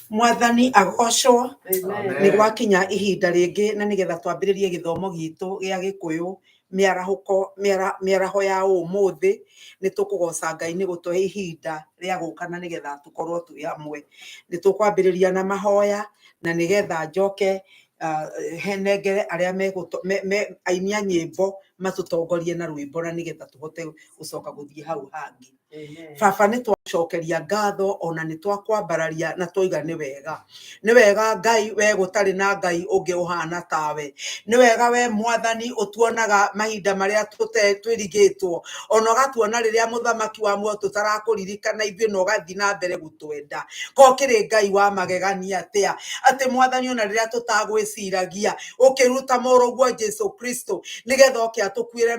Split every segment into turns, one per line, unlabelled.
Mwathani agocwo ni gwakinya ihinda ringi na nigetha twambiririe githomo gitu gia Gikuyu miaraho ya umuthi ni tukugoca Ngai ni gutuhe ihinda ria gukana nigetha tukorwo twi hamwe. Ni tukwambiriria na mahoya na nigetha njoke henengere aria aini a nyimbo matutongorie na rwimbo na nigetha tuhote gucoka guthie hau hangi. Baba ni twacokeria ngatho ona ni twakwambararia na twoiga ni wega Ngai we gutari na Ngai ungi uhana tawe. Ni wega we Mwathani utuonaga mahinda maria twirigitwo ona ugatuona riria muthamaki wa muoyo tutarakuririkana ithuĩ na ugathi na mbere gutwenda. Ko kiri Ngai wa magegania atia ati Mwathani ona riria tutagwiciragia ukiruta mũrũguo Jesu Kristo nigetha oke akwire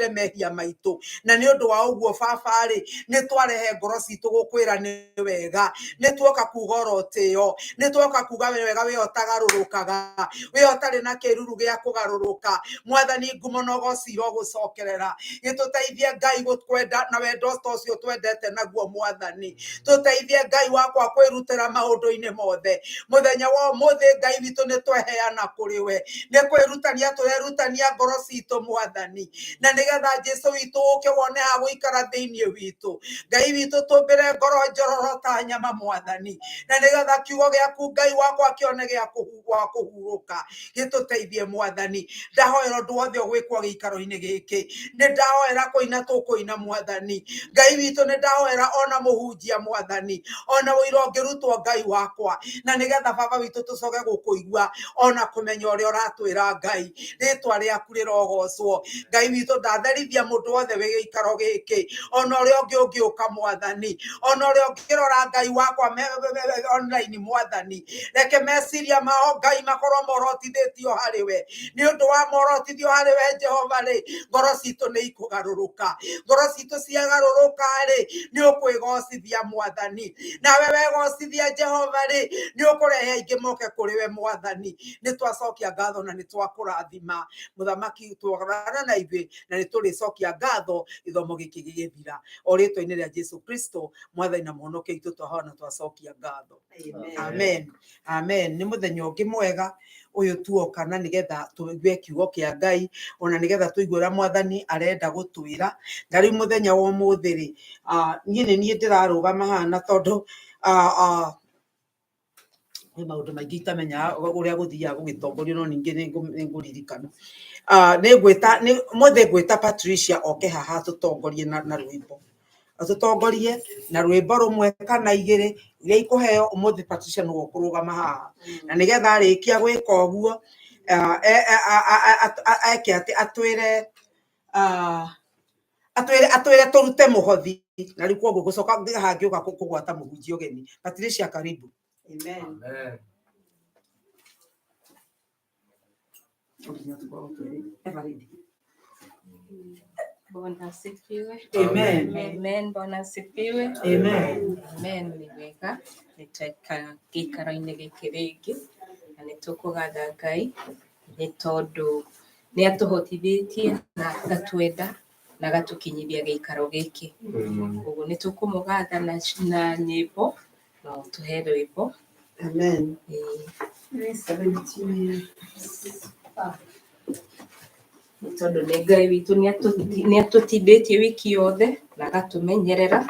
mehia maitu. Na ni undu wa uguo Baba ri ni twarehe ngoro citu gukwira ni wega. Ni twoka kuga orotio ni twoka kuga wega we otagarurukaga we otari na kiruru gia kugaruruka. Mwathani ngumo no gocira gucokerera gituteithie Ngai gukwenda na wendo ucio twendete naguo. Mwathani tuteithie Ngai wakwa kwirutira maundu-ini mothe muthenya wa umuthi. Ngai witu ni tweheana kuri we ni kwirutania turerutania ngoro citu Mwathani na nigetha Jesu witu uke wone ha guikara thiini witu. Ngai witu tumbire ngoro njororo ta nyama Mwathani na nigetha kiugo giaku Ngai wakwa kione gia kuhuruka gituteithie Mwathani. Ndahoera undu wothe ugwikwo giikaro-ini giki ni ndahoera kuina tukuina Mwathani. Ngai witu ni ndahoera ona muhunjia Mwathani ona wira ungirutwo Ngai wakwa na nigetha Baba witu tucoke gukuigua ona kumenya uria uratwira Ngai. Ritwa riaku rirogocwo Ngai witu ndatherithia mundu wothe wi giikaro giki ona uria ungiuka Mwathani ona uria ungirora Ngai wakwa online Mwathani. Reke meciria mao Ngai makorwo morotithitio hari we ni undu wa morotithio hari we Jehova ri ngoro citu ni ikugaruruka. Ngoro citu ciagaruruka ri ni ukwigocithia Mwathani nawe wegocithia Jehova ri ni ukurehe ingi moke kuri we Mwathani. Ni twacokia ngatho na ni twakurathima muthamaki twarana na ithuĩ na ni turicokia ngatho ithomo giki gigithira o ritwa-ini ria Jesu Kristo Mwathani na muhonokia itu twahona twacokia ngatho. Amen. Amen. Ni muthenya ungi mwega uyu tuoka na nigetha tuigue kiugo kia Ngai ona nigetha tuigue uria Mwathani arenda gutwira. Na riu muthenya wa umuthi ri nie ndirarugama hana tondu ni maundu maingi itamenya uria guthiaga gugitongorio no ningi ninguririkana ni mothe gwita Patricia oke haha tutongorie na rwimbo atutongorie na rwimbo rumwe kana igiri iria ikuheo umuthi. Patricia no ukurugama haha na nigetha arikia gwika uguo eke ati atwire turute muhothi na riu koguo gucoka hangiuka kugwata muhunjia ugeni. Patricia, karibu. Amen.
Bwana asifiwe.
Amen.
Amen. Bwana asifiwe.
Amen.
Amen. Ni wega nitaka gikaro-ini giki ringi na nitukugatha Ngai ni tondu ni atuhotithitie na agatwenda na agatukinyithia gikaro giki. Uguo nitukumugatha na nyimbo no tuhe rwimbo.
Amen. 3:17.
Tondu ni Ngai witu ni atutithĩtie wiki yothe na agatumenyerera.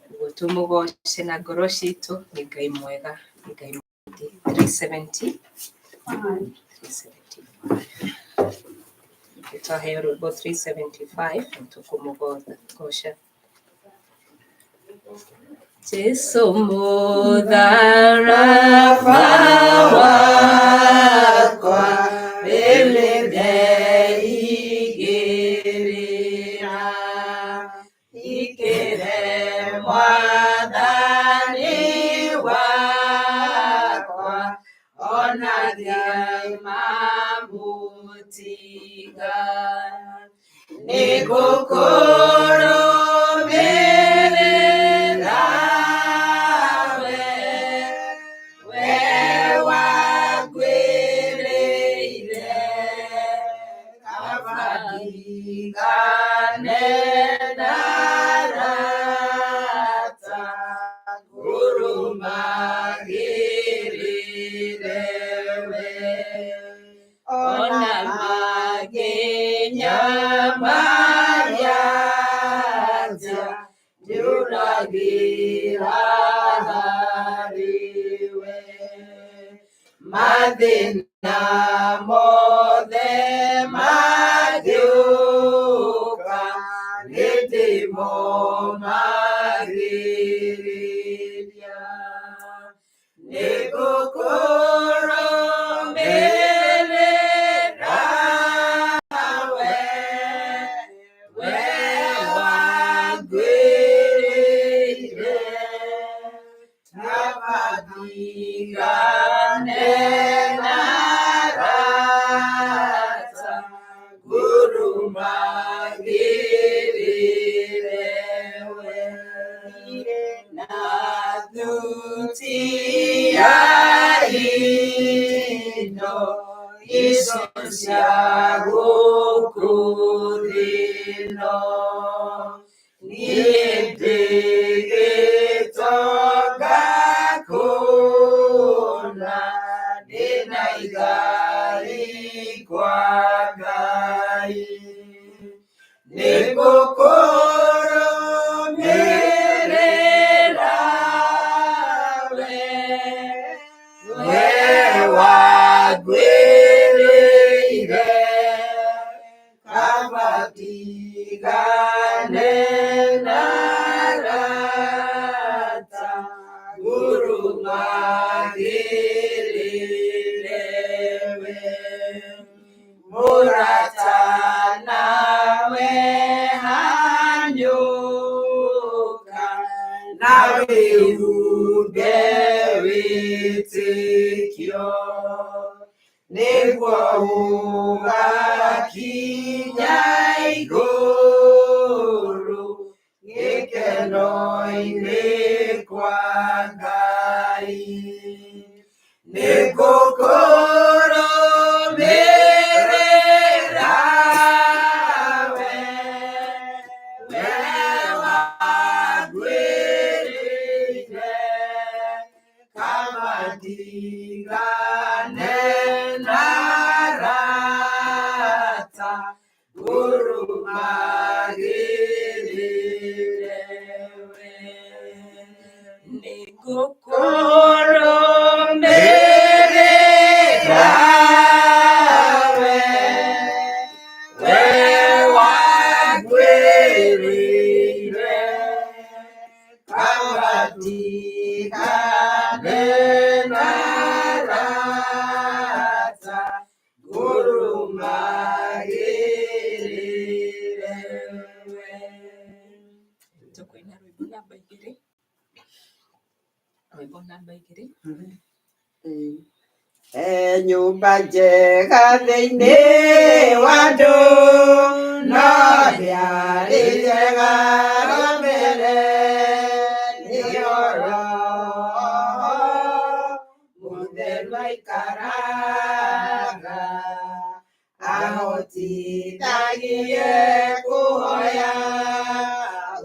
Uguo tumugoce na ngoro citu. Ni Ngai mwega, ni Ngai mwega. 3:75. Tutahe rwimbo 3:75 tukumugoca. Jesu mutharaba wakwa wilitheigĩrĩra ikĩre Mwathani wakwa ona ndiamamũtiga nĩngũkũrũmĩrĩra we wangwĩrĩire kaba ndigane nawe.
Juragira hariwe Mathina mothe magiuka Nĩndĩmo magĩrĩria nĩngũkũrũmĩrĩra we wangwĩrĩire tamathigane na rata ngurumagĩrĩre we na thuti ya indo icio cia gũkũ thĩ ĩno niĩ ndĩgĩtonga kũna ndĩna igai kwa Ngai nĩngũkũrũmĩrĩra we wangwĩrĩire kamathigane na rata ngurumagĩrĩre we mũrata nawe hanyũka na wĩhumbe wĩtĩkio nĩguo ũgakinya igũrũ gĩkeno-inĩ kwa Ngai nĩngũkũrũmĩrĩra we wangwĩrĩire kamathigane na rata ngurumagĩrĩre we nĩngũkũrũmĩrĩra we wangwĩrĩire kamathigane na rata ngurumagĩrĩre we
Tũkũina rwĩmbo namba igĩrĩ
nyũmba njega thĩinĩ wa andũ no rĩarĩ njega rĩa mbere nĩyo Roho Mũtheru aikaraga ahotithagie kũhoya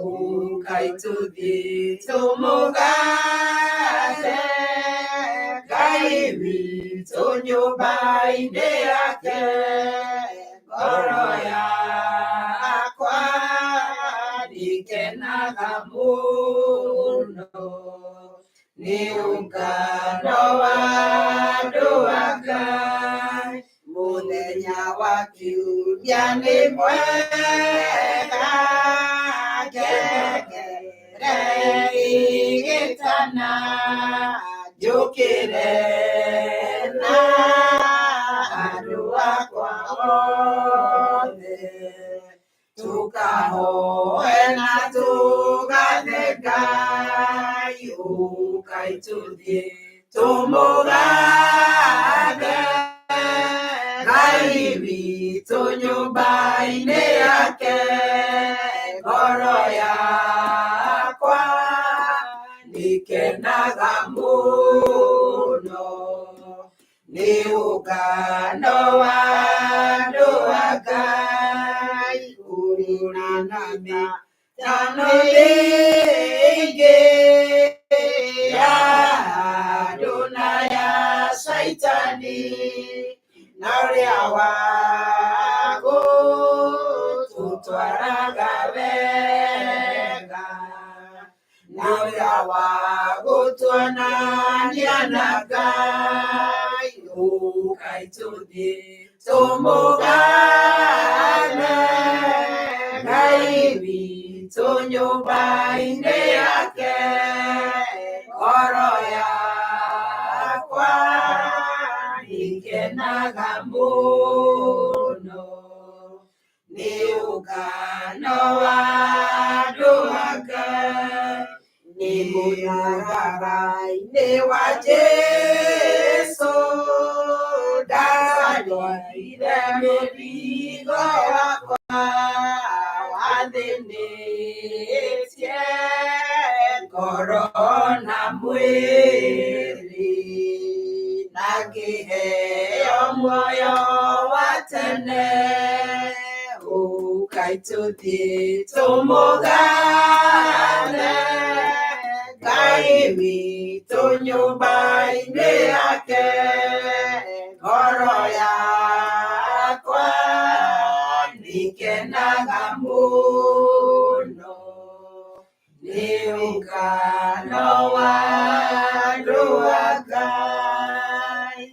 ũkai tũthiĩ tũmũgathe Ngai witũ nyũmba-inĩ yake ngoro yakwa ndikenaga mũno nĩ ũngano wa andũ a Ngai mũthenya wa kiumia nĩ mwega ngengere igĩtana njũkĩre na andũ akwa othe tũkahoe na tũgathe Ngai ũkai tũthiĩ tũmũgathe Ngai witũ nyũmba-inĩ yake ngoro yakwa ndikenaga mũno nĩ ũngano wa andũ a Ngai ũrinanaga tano rĩngĩ ya andũ na ya Saitani na ũrĩa wagũtũtwaraga wega wa gũtuonania na Ngai ũkai tũthiĩ tũmũgathe Ngai witũ nyũmba-inĩ yake ngoro yakwa ikenaga mũno nĩ ũngano wa andũ a Ngai nĩ mũtharaga-inĩ wa Jesũ ndatwarire mĩrigo yakwa wathĩnĩtie ngoro na mwĩrĩ na ngĩheo muoyo wa tene ũkai tũthiĩ tũmũgathe Ngai witũ nyũmba-inĩ yake ngoro yakwa nĩikenaga mũno nĩ ũngano wa andũ a Ngai.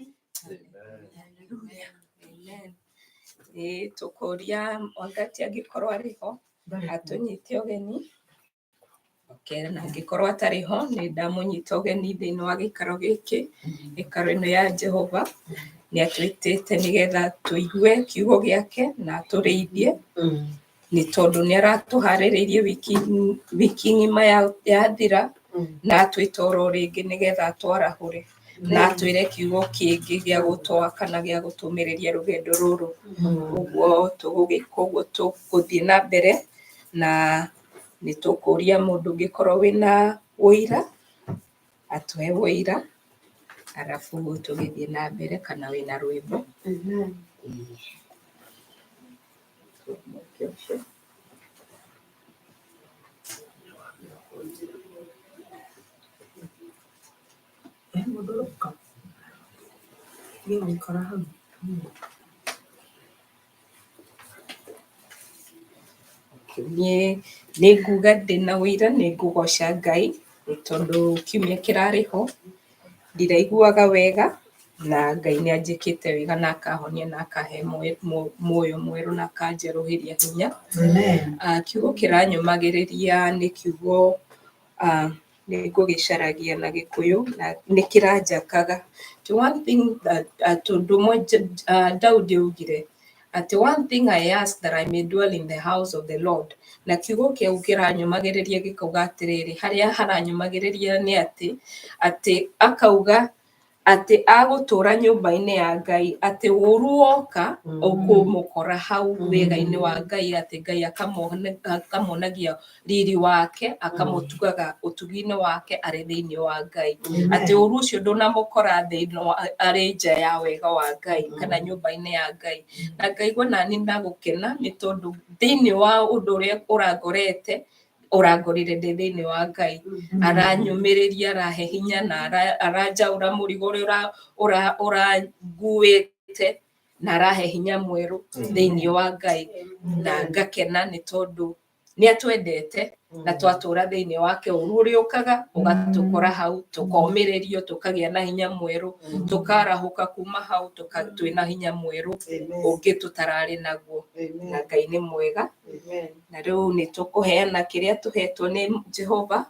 Tũkũria Mwangati angĩkorwo arĩ ho atũnyite ũgeni. Na angĩkorwo atarĩ ho nĩ ndamũnyita ũgeni thĩinĩ wa gĩikaro gĩkĩ, gĩikaro-inĩ ya Jehova. Nĩ atwĩtĩte nĩgetha tũigue kiugo gĩake na tũrĩithie, nĩ tondũ nĩ aratũharĩrĩirie wiki ng'ima yathira na atwĩta oro rĩngĩ nĩgetha twarahũre na atwĩre kiugo kĩngĩ gĩa gũtwaka na gĩa gũtũmĩrĩria rũgendo rũrũ. Ũguo tũgũgĩka ũguo tũgũthiĩ na mbere, na nĩ tũkũria mũndũ ũngĩkorwo wĩna ũira atũhe ũira, arabu tũgĩthiĩ na mbere, kana wĩna rwĩmbo. Niĩ nĩ nguga ndĩna ũira, nĩ ngũgoca Ngai nĩ tondũ kiumia kĩrarĩ ho ndiraiguaga wega, na Ngai nĩ anjĩkĩte wega na akahonia na akahe muoyo mwerũ na akanjerũhĩria hinya. Kiugo kĩranyũmagĩrĩria nĩ kiugo nĩ ngũgĩcaragia na Gĩkũyũ na nĩ kĩranjakaga. One thing that tondũ Daudi augire atĩ one thing I ask that I may dwell in the house of the Lord. Na kiugo kĩu kĩranyũmagĩrĩria gĩkauga atĩrĩrĩ, harĩa haranyũmagĩrĩria nĩ atĩ akauga atĩ agũtũra nyũmba-inĩ ya Ngai, atĩ ũru woka ũkũmũkora hau wega-inĩ wa Ngai, atĩ Ngai akamuonagia riri wake, akamũtugaga ũtugi-inĩ wake arĩ thĩinĩ wa Ngai, atĩ ũru ũcio ndũnamũkora arĩ nja ya wega wa Ngai kana nyũmba-inĩ ya Ngai. Na ngaigua nani ndagũkena nĩ tondũ thĩinĩ wa ũndũ ũrĩa ũrangorete, ũrangorire ndĩ thĩinĩ wa Ngai, aranyũmĩrĩria, arahe hinya na aranjaũra mũrigo ũrĩa ũranguĩte na arahe hinya mwerũ thĩinĩ wa Ngai. Na ngakena nĩ tondũ nĩ atwendete na twatũra thĩinĩ wake, ũru ũrĩa ũkaga ũgatũkora hau, tũkomĩrĩrio, tũkagĩa na hinya mwerũ, tũkarahũka kuma hau twĩna hinya mwerũ ũngĩ tũtararĩ naguo. Na Ngai nĩ mwega. Na rĩu nĩ tũkũheana kĩrĩa tũhetwo nĩ Jehova,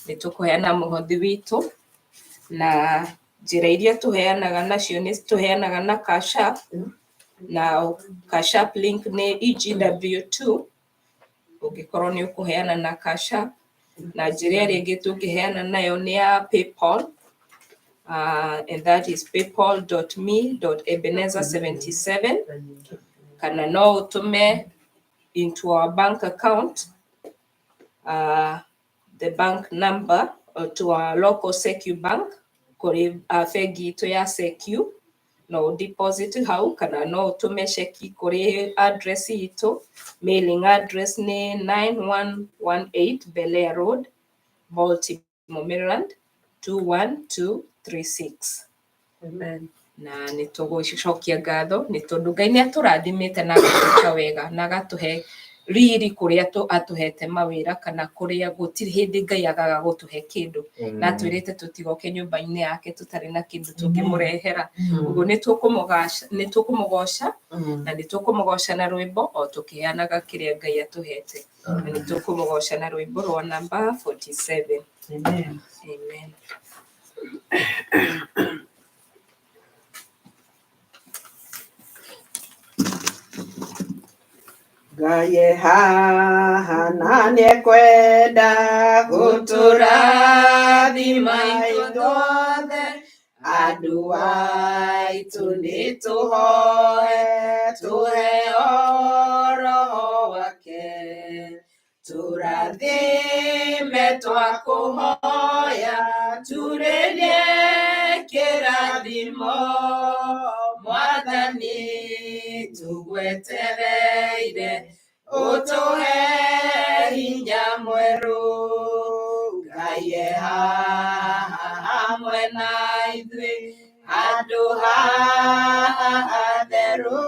nĩ tũkũheana mũhothi witũ, na njĩra iria tũheanaga nacio nĩ tũheanaga na Cash App, na Cash App link nĩ EGW2 ũngĩkorwo nĩ ũkũheana na Cash App. Na njĩra ĩrĩa ĩngĩ tũngĩheana nayo nĩ ya PayPal, and that is paypal.me.ebenezer77, kana no ũtũme into our bank account, the bank number to our local Secu bank, kũrĩ bengi itũ ya Secu, no deposit hau, kana no ũtũme ceki kũrĩ address itũ. Mailing address nĩ 9118 Bel-Air Road, Baltimore, Maryland 21236.
Amen.
Na nĩ tũgũcokia ngatho nĩ tondũ Ngai nĩ atũrathimĩte na agatwĩka wega na agatũhe riri kuria atuhete mawira kana kuria gutiri hindi Ngai agaga gutuhe kindu na atwirite tutigoke nyumba-ini yake tutari na kindu tungimurehera uguo nitukumugosha na nitukumugosha na rwimbo o tukianaga kiria Ngai atuhete na nitukumugosha na rwimbo rwa namba 47. Amen. Amen.
Ngai haha na nĩekwenda gũtũrathima ithuothe andũ aitũ nĩtũhoe tũheo roho wake tũrathime twakũhoya turĩrie kĩrathimo Mwathani tũgwetereire ũtũhe hinya mwerũ Ngai haha hamwe na ithuĩ handũ haha hatheru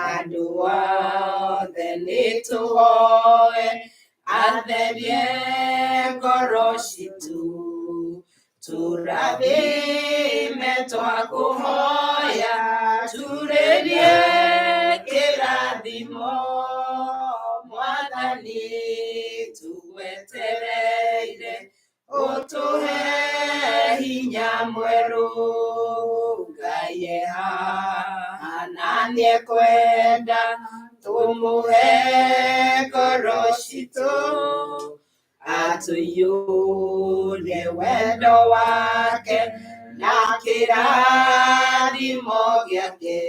andũ othe nĩtũhoe atherie ngoro citũ tũrathime twakũhoya turĩrie kĩrathimo Mwathani tũgwetereire ũtũhe hinya mwerũ Ngai haha na nĩekwenda tũmũhe ngoro citũ atũiyũrie wendo wake na kĩrathimo gĩake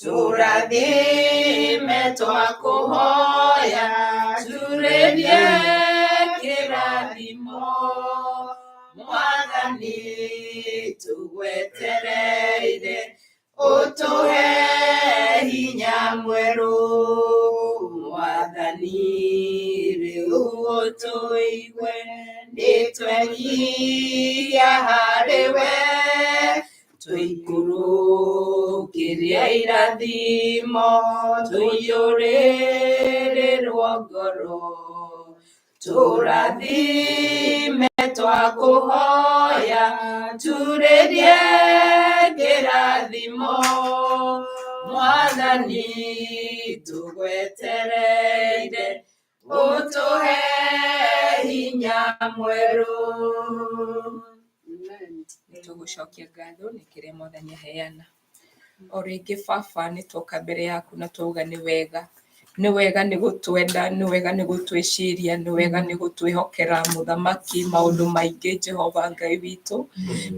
tũrathime twakũhoya turĩrie kĩrathimo Mwathani tũgwetereire ũtũhe hinya mwerũ Mwathani rĩu ũtũigue nĩtwenyihia harĩwe tũikũrũkĩrie irathimo tũiyũrĩrĩrwo ngoro tũrathime twakũhoya turĩrie kĩrathimo Mwathani tũgwetereire ũtũhe hinya mwerũ. Nĩtũgũcokia ngatho nĩ kĩrĩa Mwathani aheana. O rĩngĩ Baba nĩtwoka mbere yaku na twauga nĩ wega nĩ gũtwenda nĩ wega nĩ gũtwĩciria nĩ wega nĩ gũtwĩhokera mũthamaki maũndũ maingĩ Jehova Ngai witũ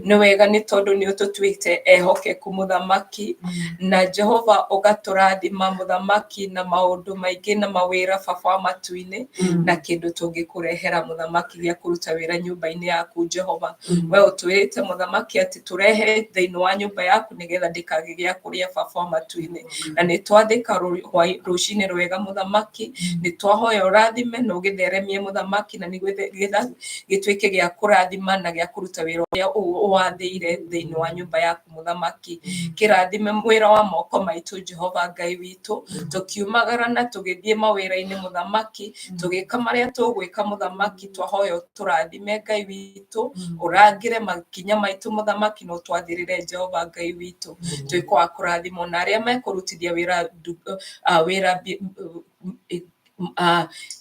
nĩ wega nĩ tondũ nĩ ũtũtuĩte ehokeku mũthamaki na Jehova ũgatũrathima mũthamaki na maũndũ maingĩ na mawĩra Baba wa matu-inĩ na kĩndũ tũngĩkũrehera mũthamaki gĩa kũruta wĩra nyũmba-inĩ yaku Jehova we ũtwĩrĩte mũthamaki atĩ tũrehe thĩinĩ wa nyũmba yaku nĩgetha ndĩkage gĩa kũrĩa Baba wa matu-inĩ na nĩ twathĩka rũcinĩ rwega mũthamaki nĩ twahoya ũrathime na ũgĩtheremie mũthamaki na nĩgetha gĩtuĩke gĩa kũrathima na gĩa kũruta wĩra ũrĩa wathĩire thĩinĩ wa nyũmba yaku mũthamaki kĩrathime wĩra wa moko maitũ Jehova Ngai witũ tũkiumagara na tũgĩthiĩ mawĩra-inĩ mũthamaki tũgĩka marĩa tũgwĩka mũthamaki twahoya ũtũrathime Ngai witũ ũrangĩre makinya maitũ mũthamaki na ũtwathĩrĩre Jehova Ngai witũ twĩke wa kũrathimwo na arĩa mekũrutithia wĩra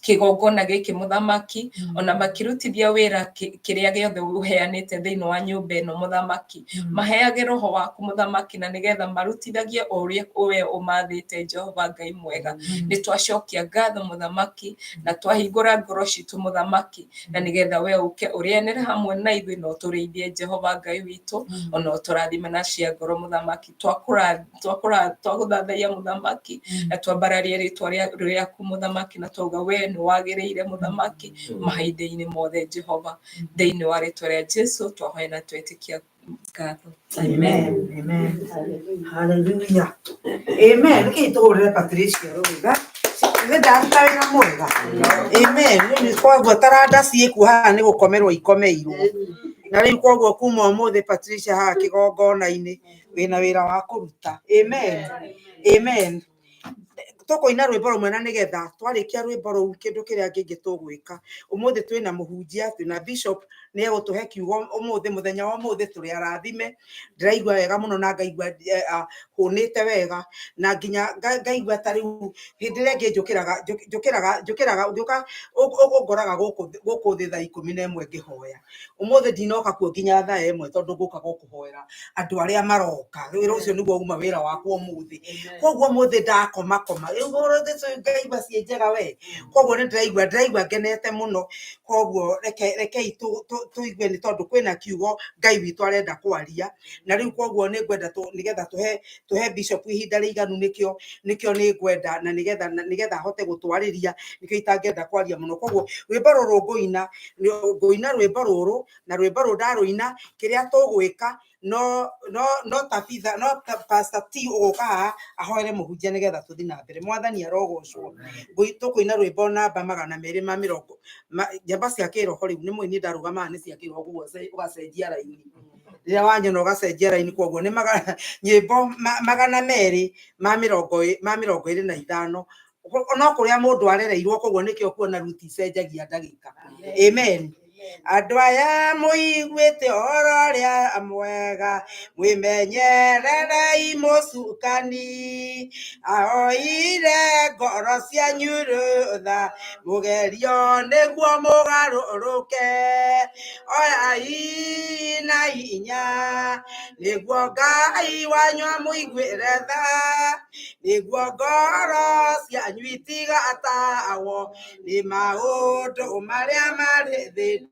kĩgongona gĩkĩ mũthamaki ona makĩrutithia wĩra kĩrĩa gĩothe ũheanĩte thĩinĩ wa nyũmba ĩno mũthamaki maheage roho waku mũthamaki na nĩgetha marutithagie o ũrĩa we ũmathĩte Jehova Ngai mwega nĩ twacokia ngatho mũthamaki na twahingũra ngoro citũ mũthamaki na nĩgetha we ũke ũrĩanĩre hamwe na ithuĩ na ũtũrĩithie Jehova Ngai witũ ona ũtũrathime na cia ngoro mũthamaki twagũthathaia mũthamaki na twambararie rĩtwa rĩaku mũthamaki na twauga we nĩ wagĩrĩire mũthamaki mahinda-inĩ mothe Jehova thĩinĩ wa rĩtwa rĩa Jesũ twahoya na twetĩkia ngatho.
Amen. Amen. Hallelujah. Amen. Reke tũhũrĩre Patricia rũtha nĩndaruta wĩra mwega. Amen. Rĩu koguo taranda ciĩkuo haha nĩ gũkomerwo ikomeirwo na rĩu koguo kuma ũmũthĩ Patricia haha kĩgongona-inĩ wĩna wĩra wa kũruta. Amen. Amen. tukoina rwimbo rumwe na nigetha twarikia rwimbo ruu kindu kiria kingi tugwika umuthi twina muhunjia twina bishop ni egutuhe kiugo umuthi muthenya wa umuthi turi arathime ndiraigua wega muno na ngaigua hunite wega na nginya ngaigua ta riu hindi ria ngi njukiraga ngiuka ugoraga guku thi thaa 11 ngihoya umuthi ndinoka kuo nginya thaa 1 tondu nguka gukuhoera andu aria maroka wira ucio niguo uma wira wakwa umuthi koguo umuthi ndakoma ngaigua cie njega we koguo ni ndiraigua ngenete muno koguo rekei tuigue ni tondu kwina kiugo Ngai witu arenda kwaria na riu koguo ni ngwenda nigetha tuhe bishop ihinda riiganu nikio ni ngwenda na nigetha hote gutwariria nikio itangenda kwaria muno koguo rwimbo ruru nguina rwimbo ruru na rwimbo ru ndaruina kiria tugwika no tabitha no pastor T uguka ahoere muhunjia nigetha tuthi na mbere mwathani arogocwo tukuina rwimbo namba 240 njamba cia kiroho riu ni mwini ndarugama ni cia kiroho guo ugacenjia raini riria wanyona ugacenjia raini koguo ni nyimbo 225 no kuria mundu arereirwo koguo nikio kuona ruti icenjagia ndagika amen andu aya muiguite oro ria mwega mwimenyererei mucukani ahoire ngoro cianyu rutha mugerio niguo mugaruruke oyai na hinya niguo Ngai wanyu amuiguire tha niguo ngoro cianyu itigatawo ni maundu maria mari thi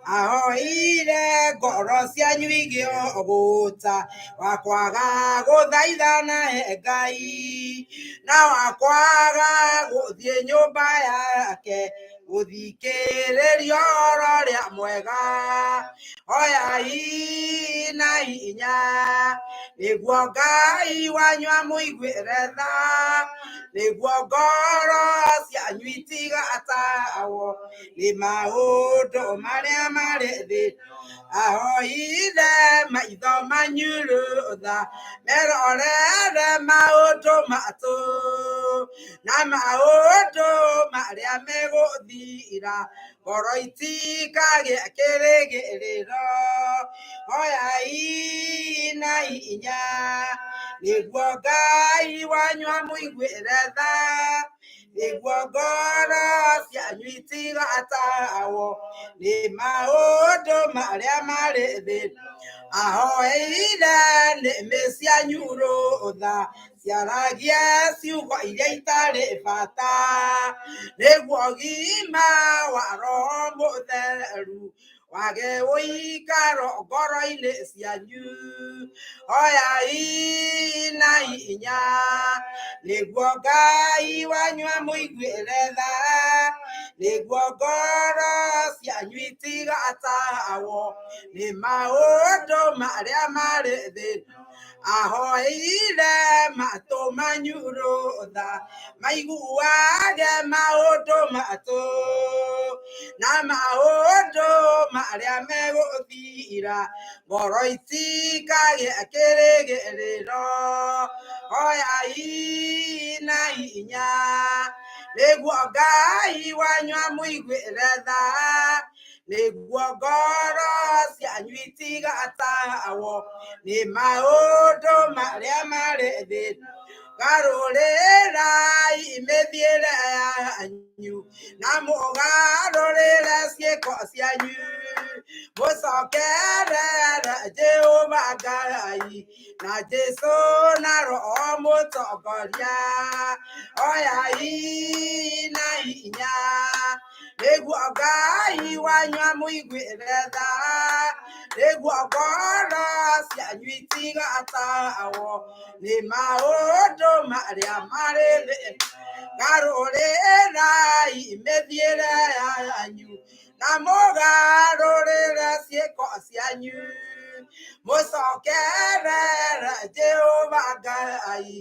ahoire ngoro cianyu igioguta wakwaga guthaithana Ngai na wakwaga guthie nyumba yake guthikiririo oro ria mwega oyai na hinya niguo Ngai wanyu amuiguire tha niguo ngoro cianyu itigatawo ni maundu maria mari thi ahoire maitho manyu rutha merorere maundu matu na maundu maria meguthira ngoro itikagia kirigiriro oyai na hinya niguo Ngai wanyu amuiguire tha niguo ngoro cianyu itigatawo ni maundu maria mari thi ahoire nĩmĩ cianyu rũtha ciaragia ciugo iria itari bata nĩguo ũgima wa roho mũtheru wage ũikaro ngoro-inĩ cianyu oyai na hinya nĩguo Ngai wanyu amũiguĩre tha nĩguo ngoro cianyu itigatahwo nĩ maũndũ marĩa marĩ thĩ ahoire matũ manyu rũtha maiguage maũndũ matũ na maũndũ marĩa megũthira ngoro itikagĩe kĩrĩgĩrĩro oyai na hinya nĩguo Ngai wanyu amũiguĩre tha nĩguo ngoro cianyu itigatahwo nĩ maũndũ marĩa marĩ thĩ garũrĩrai mĩthiĩre yanyu na mũgarũrĩre ciĩko cianyu mũcokerere Jehova Ngai na Jesũ na Roho Mũtongoria oyai na hinya nĩguo Ngai wanyu amũiguĩre tha nĩguo ngoro cianyu itigatahwo nĩ maũndũ marĩa marĩ thĩ garũrĩrai mĩthiĩre yanyu na mũgarũrĩre ciĩko cianyu mũcokerere Jehova Ngai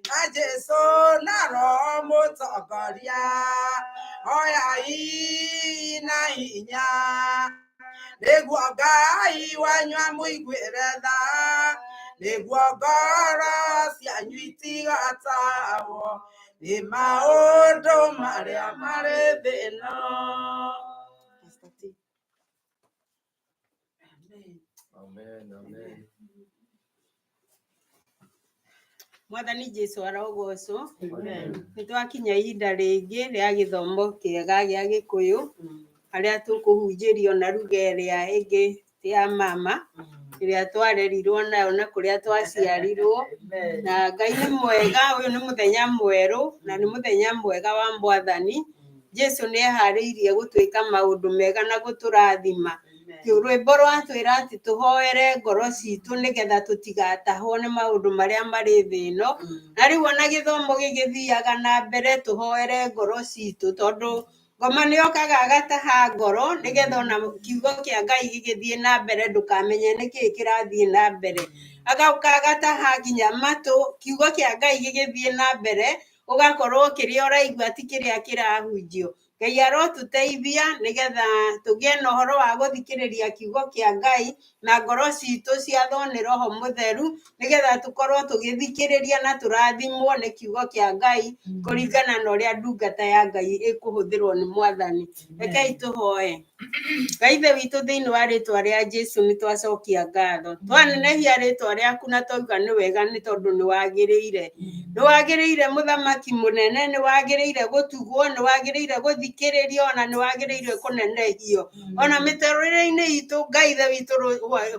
na Jesũ na Roho Mũtongoria oyai na hinya nĩguo Ngai wanyu amũiguĩre tha nĩguo ngoro cianyu itigatahwo nĩ maũndũ marĩa marĩ thĩ ĩno.
Amen, amen.
Mwathani Jesu arogocwo. Nĩ twakinya ihinda rĩngĩ rĩa gĩthomo kĩega gĩa Gĩkũyũ harĩa tũkũhunjĩrio na lugha ĩrĩa ĩngĩ ya mama ĩrĩa twarerirwo nayo na kũrĩa twaciarirwo. Na Ngai nĩ mwega, ũyũ nĩ mũthenya mwerũ na nĩ mũthenya mwega wa Mwathani. Jesu nĩ eharĩirie gũtwĩka maũndũ mega na gũtũrathima. Rwĩmbo rwatwĩra atĩ tũhoere ngoro citũ nĩgetha tũtigatahwo nĩ maũndũ marĩa marĩ thĩ ĩno. Na rĩu ona gĩthomo gĩgĩthiaga na mbere tũhoere ngoro citũ, tondũ ngoma nĩ okaga agataha ngoro nĩgetha ona kiugo kĩa Ngai gĩgĩthiĩ na mbere ndũkamenye nĩkĩĩ kĩrathiĩ na mbere. Agauka agataha nginya matũ, kiugo kĩa Ngai gĩgĩthiĩ na mbere ũgakorwo kĩrĩa ũraigua ti kĩrĩa kĩrahunjio. Ngai arotũteithia nĩgetha tũgĩe na ũhoro wa gũthikĩrĩria kiugo kĩa Ngai na ngoro citũ ciathwo nĩ Roho Mũtheru nĩgetha tũkorwo tũgĩthikĩrĩria na tũrathimwo nĩ kiugo kĩa Ngai kũringana na ũrĩa ndungata ya Ngai ĩkũhũthĩrwo nĩ Mwathani. Rekei tũhoe. Ngai Ithe witũ thĩinĩ wa rĩtwa rĩa Jesu nĩ twacokia ngatho. Twanenehia rĩtwa rĩaku na twauga nĩ wega nĩ tondũ nĩ wagĩrĩire. Nĩ wagĩrĩire mũthamaki mũnene, nĩ wagĩrĩire gũtugwo, nĩ wagĩrĩire gũthikĩrĩrio, na nĩ wagĩrĩire kũnenehio. Ona mĩtũrĩre-inĩ itũ Ngai Ithe witũ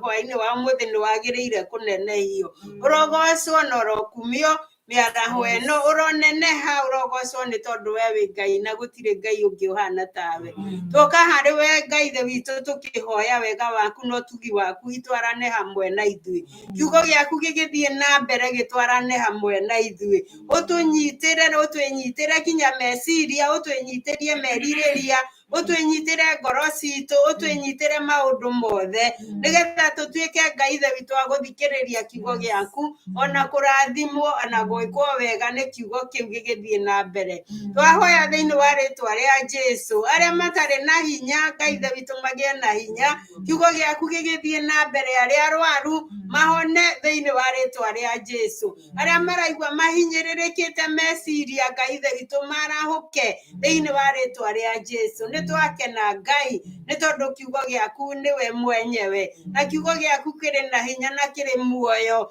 hwaĩ-inĩ wa ũmũthĩ nĩ wagĩrĩire kũnenehio. Ũrogocwo na ũrokumio mĩaraho ĩno, ũroneneha, ũrogocwo nĩ tondũ we wĩ Ngai na gũtirĩ Ngai ũngĩ ũhana tawe. Tũka harĩ we Ngai Ithe witũ tũkĩhoya wega waku na ũtugi waku itwarane hamwe na ithuĩ. Kiugo gĩaku gĩgĩthiĩ na mbere gĩtwarane hamwe na ithuĩ. Ũtũnyitĩre kinya meciria, ũtũnyitĩrie merirĩria, ũtũnyitĩre ngoro citũ, ũtũnyitĩre maũndũ mothe nĩgetha tũtuĩke Ngai Ithe witũ wa gũthikĩrĩria kiugo gĩaku ona kũrathimwo ona gwĩkwo wega nĩ kiugo kĩu gĩgĩthiĩ na mbere. Twahoya thĩinĩ wa rĩtwa rĩa Jesu, arĩa matarĩ na hinya Ngai Ithe witũ magĩe na hinya, kiugo gĩaku gĩgĩthiĩ na mbere, arĩa arwaru mahone thĩinĩ wa rĩtwa rĩa Jesu, arĩa maraigua mahinyĩrĩrĩkĩte meciria Ngai Ithe witũ marahũke thĩinĩ wa rĩtwa rĩa Jesu. Nĩ twakena Ngai nĩ tondũ kiugo gĩaku nĩwe mwenyewe na kiugo gĩaku kĩrĩ na hinya na kĩrĩ muoyo.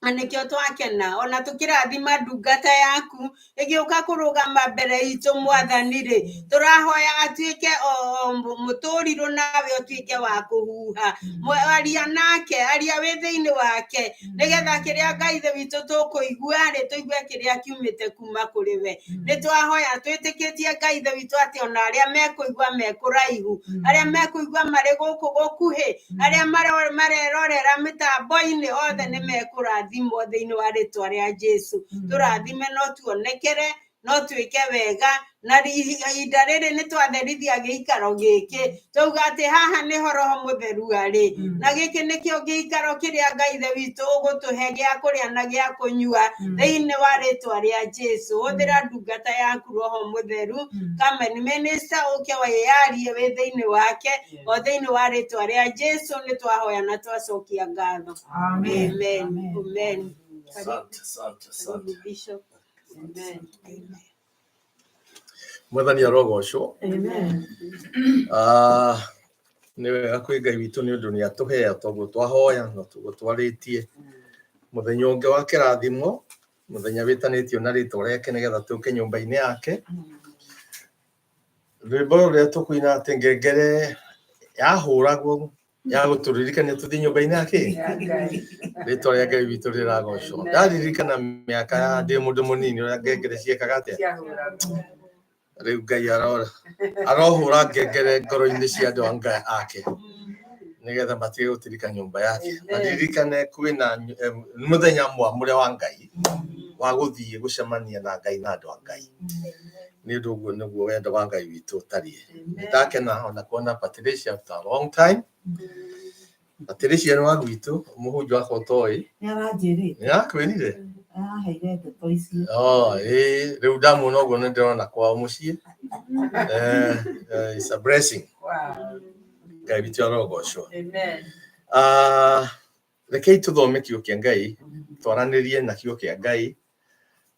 Na nĩkĩo twakena ona tũkĩrathima ndungata yaku ĩgĩũka kũrũgama mbere itũ Mwathani rĩ, tũrahoya atuĩke mũtũrirũ nawe ũtuĩke wa kũhuha. Aria nake, aria wĩ thĩinĩ wake nĩgetha kĩrĩa Ngai Ithe witũ tũkũigua rĩ, tũigue kĩrĩa kiumĩte kuma kũrĩ we. Nĩ twahoya twĩtĩkĩtie Ngai Ithe witũ atĩ ona arĩa mekũigua mekũraihu, arĩa mekũigua marĩ gũkũ gũkuhĩ, arĩa marerorera mĩtambo-inĩ othe nĩ mekũrathimwo thĩinĩ wa rĩtwa rĩa Jesu. Tũrathime no tuonekere, no twĩke wega, na ihinda rĩrĩ nĩ twatherithia gĩikaro gĩkĩ, twauga atĩ haha nĩho Roho Mũtheru arĩ, na gĩkĩ nĩkĩo gĩikaro kĩrĩa Ngai Ithe witũ ũgũtũhe gĩa kũrĩa na gĩa kũnyua thĩinĩ wa rĩtwa rĩa Jesu. Hũthĩra ndungata yaku Roho Mũtheru, come and minister, ũke wĩyarie wĩ thĩinĩ wake, o thĩinĩ wa rĩtwa rĩa Jesu nĩ twahoya na twacokia ngatho. Amen. Amen.
Asante.
Bishop. Amen.
Mwathani arogocwo.
Amen.
Nĩ wega kwĩ Ngai witũ nĩ ũndũ nĩ atũhea toguo twahoya na toguo twarĩtie mũthenya ũngĩ wa kĩrathimo, mũthenya wĩtanĩtio na rĩtwa rĩake nĩgetha tũke nyũmba-inĩ yake. Rwĩmbo rũrĩa tũkũina atĩ ngengere yahũragwo ya gũtũririkania tũthiĩ nyũmba-inĩ yake, rĩtwa rĩa Ngai witũ rĩragocwo. Ndaririkana mĩaka ya ndĩ mũndũ mũnini ũrĩa ngengere ciekaga atĩa. Rĩu Ngai arohũra ngengere ngoro-inĩ cia andũ ake nĩgetha matige gũtirika nyũmba yake. Na ririkane kwĩna mũthenya mwamũre wa Ngai wa gũthiĩ gũcemania na Ngai na andũ a Ngai. Nĩ ũndũ ũguo nĩguo wendo wa Ngai witũ ũtariĩ. Nĩndakena ona kuona Patricia after a long time. Patricia nĩ wa gwitũ, mũhunjia wakwa ũtoĩ. Nĩakwĩrire? Rĩu ndamuona ũguo nĩ ndĩrona kwao mũciĩ. It's a blessing. Ngai witũ arogocwo. Rekei tũthome kiugo kĩa Ngai, twaranĩrie na kiugo kĩa Ngai,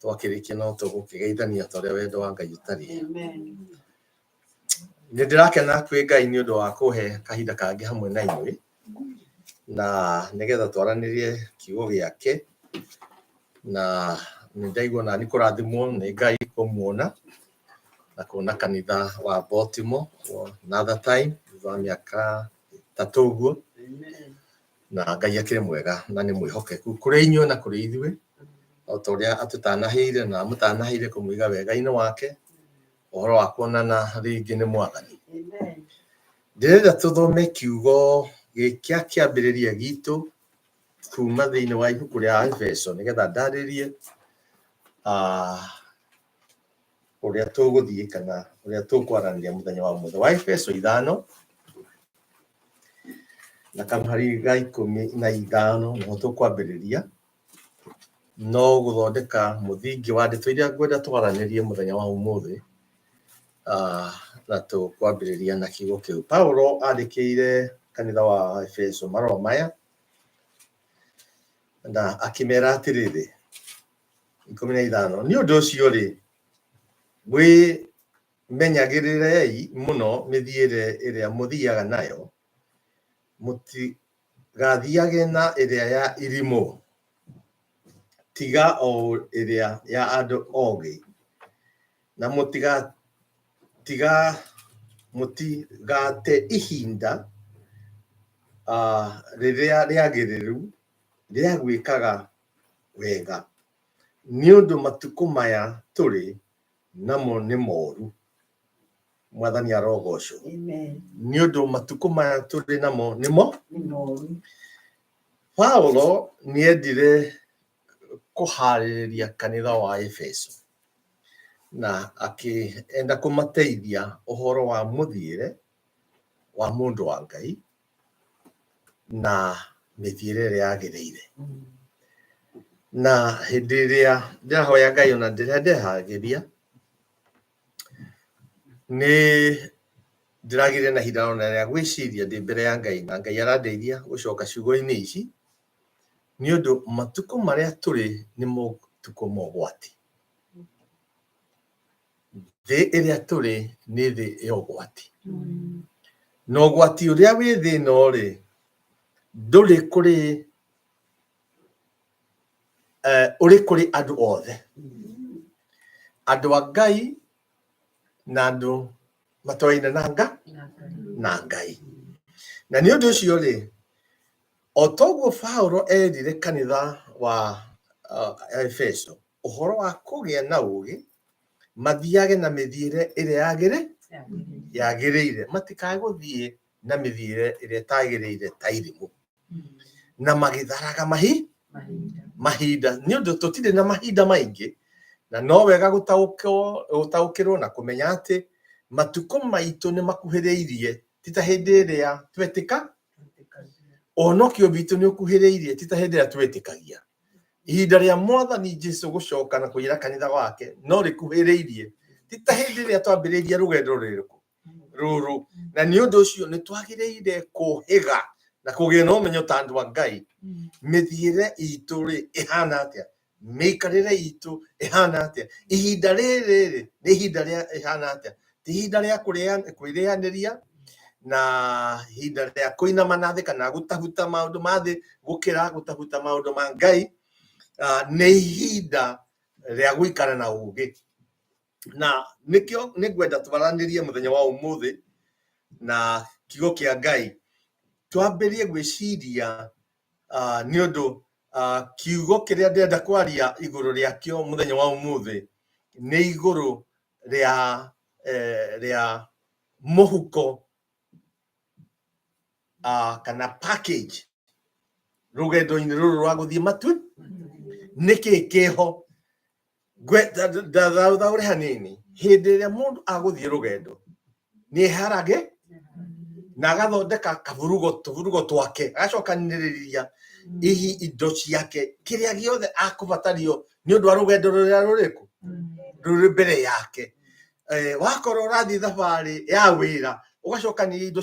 twakirikia no tugukigeithania toria wendo wa Ngai utari.
Amen.
Nĩ ndĩrakena kwĩ Ngai nĩ ũndũ wa kũhe kahinda kangĩ hamwe na inyuĩ na nĩgetha twaranĩrie kiugo gĩake, na nĩ ndaigua na nĩ kũrathimwo nĩ Ngai kũmuona na kuona kanitha wa Baltimore another time thutha wa mĩaka 3 ũguo, na Ngai akĩrĩ mwega na nĩ mwĩhokeku kũrĩ inyuĩ na kũrĩ ithuĩ, o ta ũrĩa atũtanahĩire na mũtanahĩire kũmũiga wega-inĩ wake, ũhoro wa kuonana rĩngĩ nĩ Mwathani. Ndĩrenda tũthome kiugo gĩkĩa kĩambĩrĩria gitũ kuma thĩinĩ wa ibuku rĩa Efeso nĩgetha ndarĩrie ũrĩa tũgũthiĩ kana ũrĩa tũkwaranĩria mũthenya wa ũmũthĩ. Wa Efeso 5 na kamũhari ga 15 nĩho tũkwambĩrĩria, no gũthondeka mũthingi wa ndeto iria ngwenda twaranĩrie mũthenya wa ũmũthĩ, na tũkwambĩrĩria na kiugo kĩu. Paulo andĩkĩire kanitha wa Efeso marũa maya na akĩmera atĩrĩrĩ 15, nĩ ũndũ ũcio rĩ, mwĩmenyagĩrĩrei mũno mĩthiĩre ĩrĩa mũthiaga nayo, mũtigathiage na ĩrĩa ya irimũ, tiga o ĩrĩa ya andũ ogĩ, na mũtigate ihinda rĩrĩa rĩagĩrĩru rĩa gwĩkaga wega, nĩ ũndũ matukũ maya tũrĩ namo nĩ moru. Mwathani arogocwo. Nĩ ũndũ matukũ maya tũrĩ namo nĩ moru. Paulo nĩendire kũharĩrĩria kanitha wa Efeso na akĩenda kũmateithia ũhoro wa mũthiĩre wa mũndũ wa Ngai na mĩthiĩre ĩrĩa yagĩrĩire. Na hĩndĩ ĩrĩa ndĩrahoya Ngai ona ndĩrĩa ndĩharagĩria, nĩ ndĩragĩire na ihinda ona rĩa gwĩciria ndĩ mbere ya Ngai, na Ngai arandeithia gũcoka ciugo-inĩ ici, nĩ ũndũ matukũ marĩa tũrĩ nĩ matukũ ma ũgwati. Thĩ ĩrĩa tũrĩ nĩ thĩ ya ũgwati, na ũgwati ũrĩa wĩ thĩ ĩno rĩ, ndũrĩ kũrĩ andũ othe, andũ a Ngai na andũ matoaine na Ngai. Na nĩ ũndũ ũcio rĩ, o toguo Paulo erire kanitha wa Efeso ũhoro wa kũgĩa na ũũgĩ, mathiage na mĩthiĩre ĩrĩa yagĩrĩire, matikae gũthiĩ na mĩthiĩre ĩrĩa ĩtagĩrĩire ta irimũ, na magĩtharaga mahinda, nĩ ũndũ tũtirĩ na mahinda maingĩ, na no wega gũtaũkĩrwo na kũmenya atĩ matukũ maitũ nĩ makuhĩrĩirie, ti ta hĩndĩ ĩrĩa twetĩka, ũhonokio witũ nĩ ũkuhĩrĩirie, ti ta hĩndĩ ĩrĩa twetĩkagia. Ihinda rĩa Mwathani Jesũ gũcoka na kũira kanitha wake no rĩkuhĩrĩirie, ti ta hĩndĩ ĩrĩa twambĩrĩirie rũgendo rũrũ. Na nĩ ũndũ ũcio nĩ twagĩrĩire kũhĩga na kũgĩa na ũmenyo ta andũ a Ngai, mĩthiĩre itũ rĩ ĩhana atĩa, mĩikarĩre itũ ĩhana atĩa, ihinda rĩrĩ nĩ ihinda rĩa ĩhana atĩa, ti ihinda rĩa kwĩrĩanĩria na ihinda rĩa kũinama na thĩ kana gũtahuta maũndũ ma thĩ gũkĩra gũtahuta maũndũ ma Ngai. Nĩ ihinda rĩa gũikara na ũũgĩ, na nĩkĩo nĩngwenda twaranĩrie mũthenya wa ũmũthĩ na kiugo kĩa Ngai, twambĩrie gwĩciria nĩ ũndũ kiugo kĩrĩa ndĩrenda kwaria igũrũ rĩakĩo mũthenya wa ũmũthĩ nĩ igũrũ rĩa mũhuko kana package rũgendo-inĩ rũrũ rwa gũthiĩ nĩkĩ kĩho. Ndathaũre hanini, hĩndĩ ĩrĩa mũndũ agũthiĩ rũgendo nĩ eharage na agathondeka tũburugo twake, agacokanĩrĩria indo ciake, kĩrĩa gĩothe akũbatario nĩ ũndũ wa rũgendo rũrĩa rũrĩkũ rũrĩ mbere yake. Wakorwo ũrathiĩ thabarĩ ya wĩra ũgacokanĩrĩria indo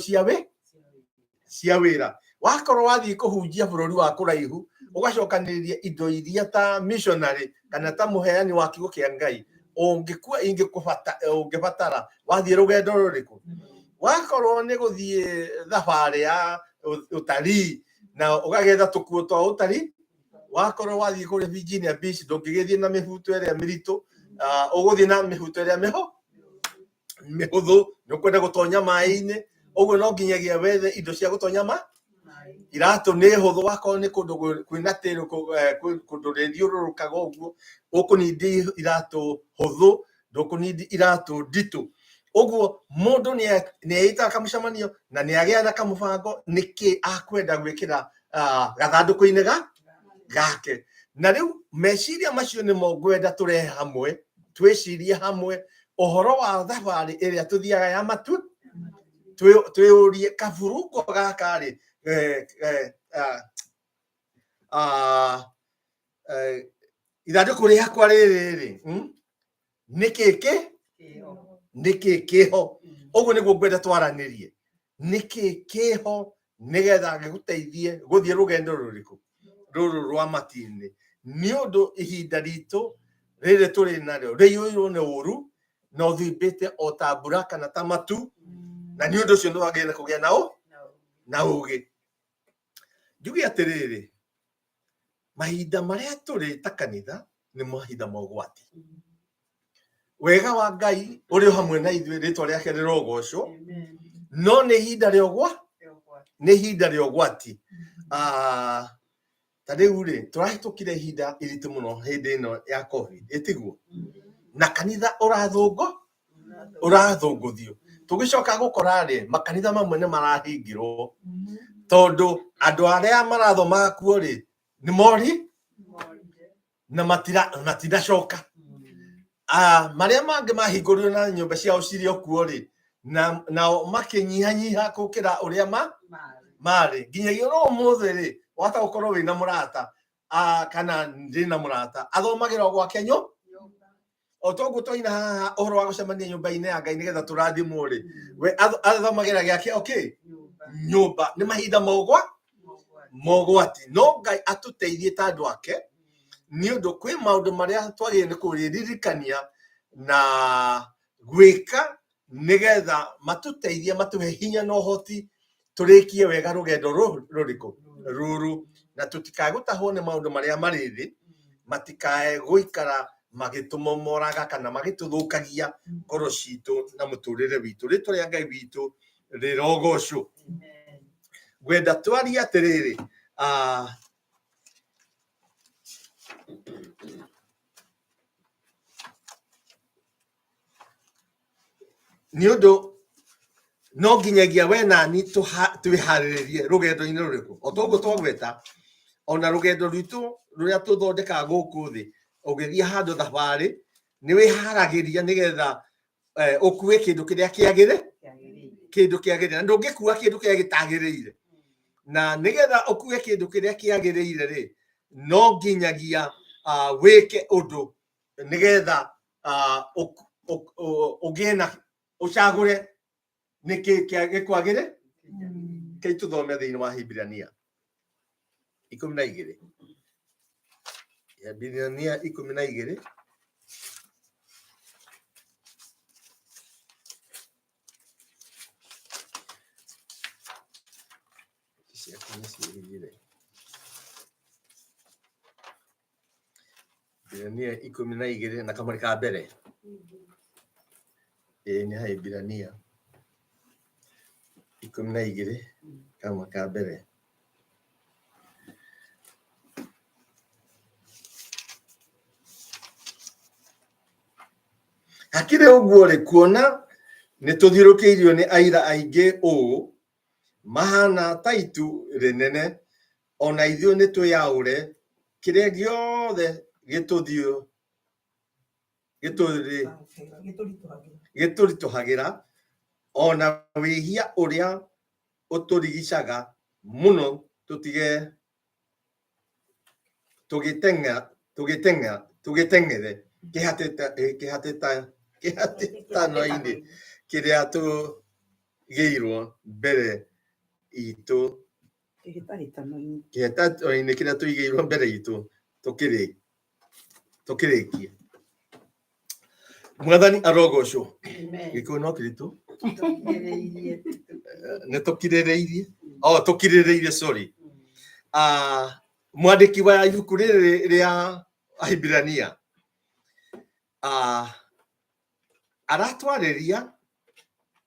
cia wĩra, wakorwo wathiĩ kũhunjia bũrũri wa kũraihu ugacokanĩrĩria indo iria ta missionary kana ta mũheani wa kiugo kĩa Ngai ũngĩkua ũngĩbatara wathiĩ rũgendo rũrĩkũ wakorwo nĩ gũthiĩ thabarĩ ya ũtarii na ũgagetha tũkuo twa ũtarii wakorwo wathiĩ kũrĩa Virginia Beach ndũngĩgĩthiĩ na mĩbuto ĩrĩa mĩritũ ũgũthiĩ na mĩbuto ĩrĩa mĩhũthũ nĩ ũkwenda gũtonya maĩ-inĩ ũguo no nginyagia wethe indo cia gũtonya iratũ nĩ hũthũ wakorwo nĩ kũndũ kwĩna tĩĩri kũndũ rĩthiũrũrũkaga ũguo ũkũnindi iratũ hũthũ ndũkũnindi iratũ nditũ ũguo mũndũ nĩeĩtaga kamũcemanio na nĩagĩa na kamũbango nĩkĩ akwenda gwĩkĩra gathandũkũ-inĩ gake na rĩu meciria macio nĩmo ngwenda tũrehe hamwe twĩcirie hamwe ũhoro wa thabarĩ ĩrĩa tũthiaga ya matu twĩũrie kaburungo gaka-rĩ ithandũkũ rĩakwa rĩrĩ nĩkĩ kĩho ũguo nĩguo ngwenda twaranĩrie nĩkĩ kĩho nĩgetha gĩgũteithie gũthiĩ rũgendo rũrĩkũ rũrũ rwa matu-inĩ nĩ ũndũ ihinda ritũ rĩrĩ tũrĩ narĩo rĩiyũirwo nĩ ũru na ũthumbĩte o ta mbura kana ta matu na nĩ ũndũ ũcio nĩwagĩrĩire kũgĩa na ũgĩ njuge atĩrĩrĩ mahinda marĩa tũrĩ ta kanitha nĩ mahinda ma ũgwati wega wa Ngai ũrĩ hamwe na ithuĩ rĩtwa rĩake rĩrogocwo no nĩ ihinda rĩa ũgwati ta rĩu-rĩ tũrahĩtũkire ihinda iritũ mũno hĩndĩ ĩno ya COVID ĩtiguo na kanitha ũrathũngũthio tũgĩcoka gũkora-rĩ makanitha mamwe nĩ marahingirwo tondũ andũ arĩa marathomaga kuo-rĩ nĩ mori na matinacoka marĩa mangĩ mahingũrirwo na nyũmba ciao cirĩ o kuo-rĩ nao makĩnyihanyiha gũkĩra ũrĩa marĩ nginyagia no ũmũthĩ-rĩ wahota gũkorwo wĩna mũrata kana ndĩ na mũrata athomagĩra o gwake o toguo twaina haha ũhoro wa gũcemania nyũmba-inĩ ya Ngai nĩgetha tũrathimwo-rĩ we athomagĩra gĩake nyũmba nĩ mahinda mogwati no Ngai atũteithie ta andũ ake nĩ ũndũ kwĩ maũndũ marĩa twagĩrĩire nĩ kũrĩririkania na gwĩka nĩgetha matũteithie matũhe hinya na ũhoti tũrĩkie wega rũgendo rũrũ na tũtikae gũtahwo nĩ maũndũ marĩa marĩ thĩ matikae gũikara magĩtũmomoraga kana magĩtũthũkagia ngoro citũ na mũtũrĩre witũ rĩtwa rĩa Ngai witũ rĩrogocwo ngwenda twarie atĩrĩrĩ nĩ ũndũ no nginyagia we nani twĩharĩrĩrie rũgendo-inĩ rũrĩkũ o toguo twagweta ona rũgendo rwitũ rũrĩa tũthondekaga gũkũ thĩ ũgĩthiĩ handũ thabarĩ nĩ wĩharagĩria nĩgetha ũkue kĩndũ kĩrĩa kĩagĩrĩire na ndũngĩkua kĩndũ kĩrĩa gĩtagĩrĩire na nĩgetha ũkue kĩndũ kĩrĩa kĩagĩrĩire-rĩ no nginyagia wĩke ũndũ nĩgetha ũgĩe na ũcagũre nĩkĩ gĩkwagĩrĩire kĩ tũthome thĩinĩ wa Hibirania 12 Hibirania 12 Hibirania 12 na kamwe ka mbere nĩ Hibirania 12 kamwe ka mbere hakĩrĩ ũguo-rĩ kuona nĩ tũthiũrũkĩirio nĩ aira aingĩ ũũ mahana ta itu rĩnene ona ithuĩ nĩ twĩyaũre kĩrĩa gĩothe gĩtũritũhagĩra ona wĩhia ũrĩa ũtũrigicaga mũno tũgĩteng'ere kĩhatĩtano-inĩ kĩrĩa tũgĩirwo mbere itũ kĩhĩtahĩtano-inĩ kĩrĩa tũigĩirwo mbere itũ tũkĩrĩkie. Mwathani arogocwo. Gĩkũyũ no kĩritũ. Nĩ tũkirĩrĩirie. Tũkirĩrĩirie, sorry. Mwandĩki wa ibuku rĩrĩ rĩa Ahibirania aratwarĩria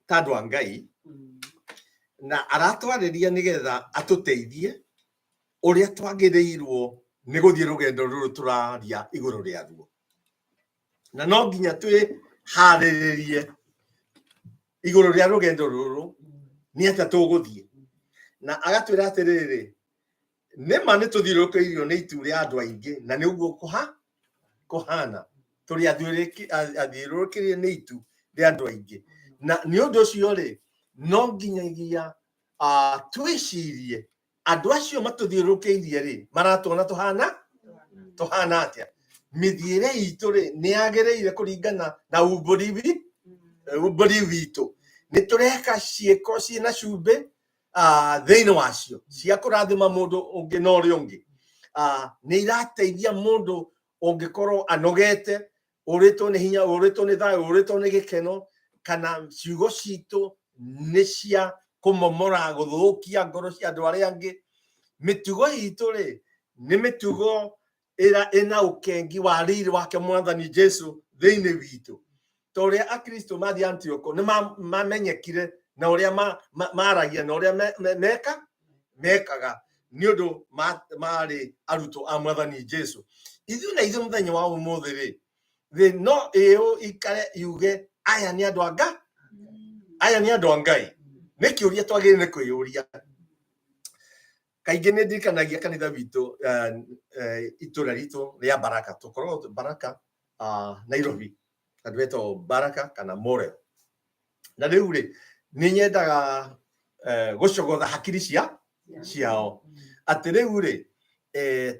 ta andũ a Ngai, na aratwarĩria nĩgetha atũteithie ũrĩa twagĩrĩirwo nĩ gũthiĩ rũgendo rũrũ tũraria igũrũ rĩaruo. Na no nginya twĩharĩrĩrie igũrũ rĩa rũgendo rũrũ nĩ atĩa tũgũthiĩ. Na agatwĩra atĩrĩrĩ, nĩma nĩ tũthiũrũrũkĩirio nĩ itu rĩa andũ aingĩ, na nĩ ũguo kũhana, tũrĩ athiũrũrũkĩrie nĩ itu rĩa andũ aingĩ. Na nĩ ũndũ ũcio rĩ, no nginyagia twĩcirie andũ acio matũthiũrũrũkĩirie rĩ, maratuona tũhana atĩa. Mĩthiĩre itũ rĩ, nĩ yagĩrĩire kũringana na umbũri witũ. Nĩ tũreka ciĩko ciĩna cumbĩ thĩinĩ wacio cia kũrathima mũndũ ũngĩ na ũrĩa ũngĩ. Nĩ irateithia mũndũ ũngĩkorwo anogete, ũrĩtwo nĩ hinya, ũrĩtwo nĩ thayũ, ũrĩtwo nĩ gĩkeno, kana ciugo citũ nĩ cia kũmomora, gũthũkia ngoro cia andũ arĩa angĩ. Mĩtugo itũ rĩ, nĩ mĩtugo ĩna ũkengi wa riri wake Mwathani Jesu thĩinĩ witũ. Ta ũrĩa Akristo mathiĩ Antioko nĩ mamenyekire na ũrĩa maragia na ũrĩa mekaga nĩ ũndũ marĩ arutwo a Mwathani Jesu. Ithuĩ na ithuĩ mũthenya wa ũmũthĩ rĩ, thĩ no ĩyo ikare yuge aya nĩ andũ a Ngai. Nĩ kĩũria twagĩrĩire nĩ kwĩyũria. Kaingĩ nĩ ndirikanagia kanitha witũ, itũra ritũ rĩa Baraka, tũkoragwo Baraka Nairobi, andũ etagwo Baraka kana Morel. Na rĩu rĩ, nĩ nyendaga gũcogotha hakiri ciao atĩ rĩu rĩ,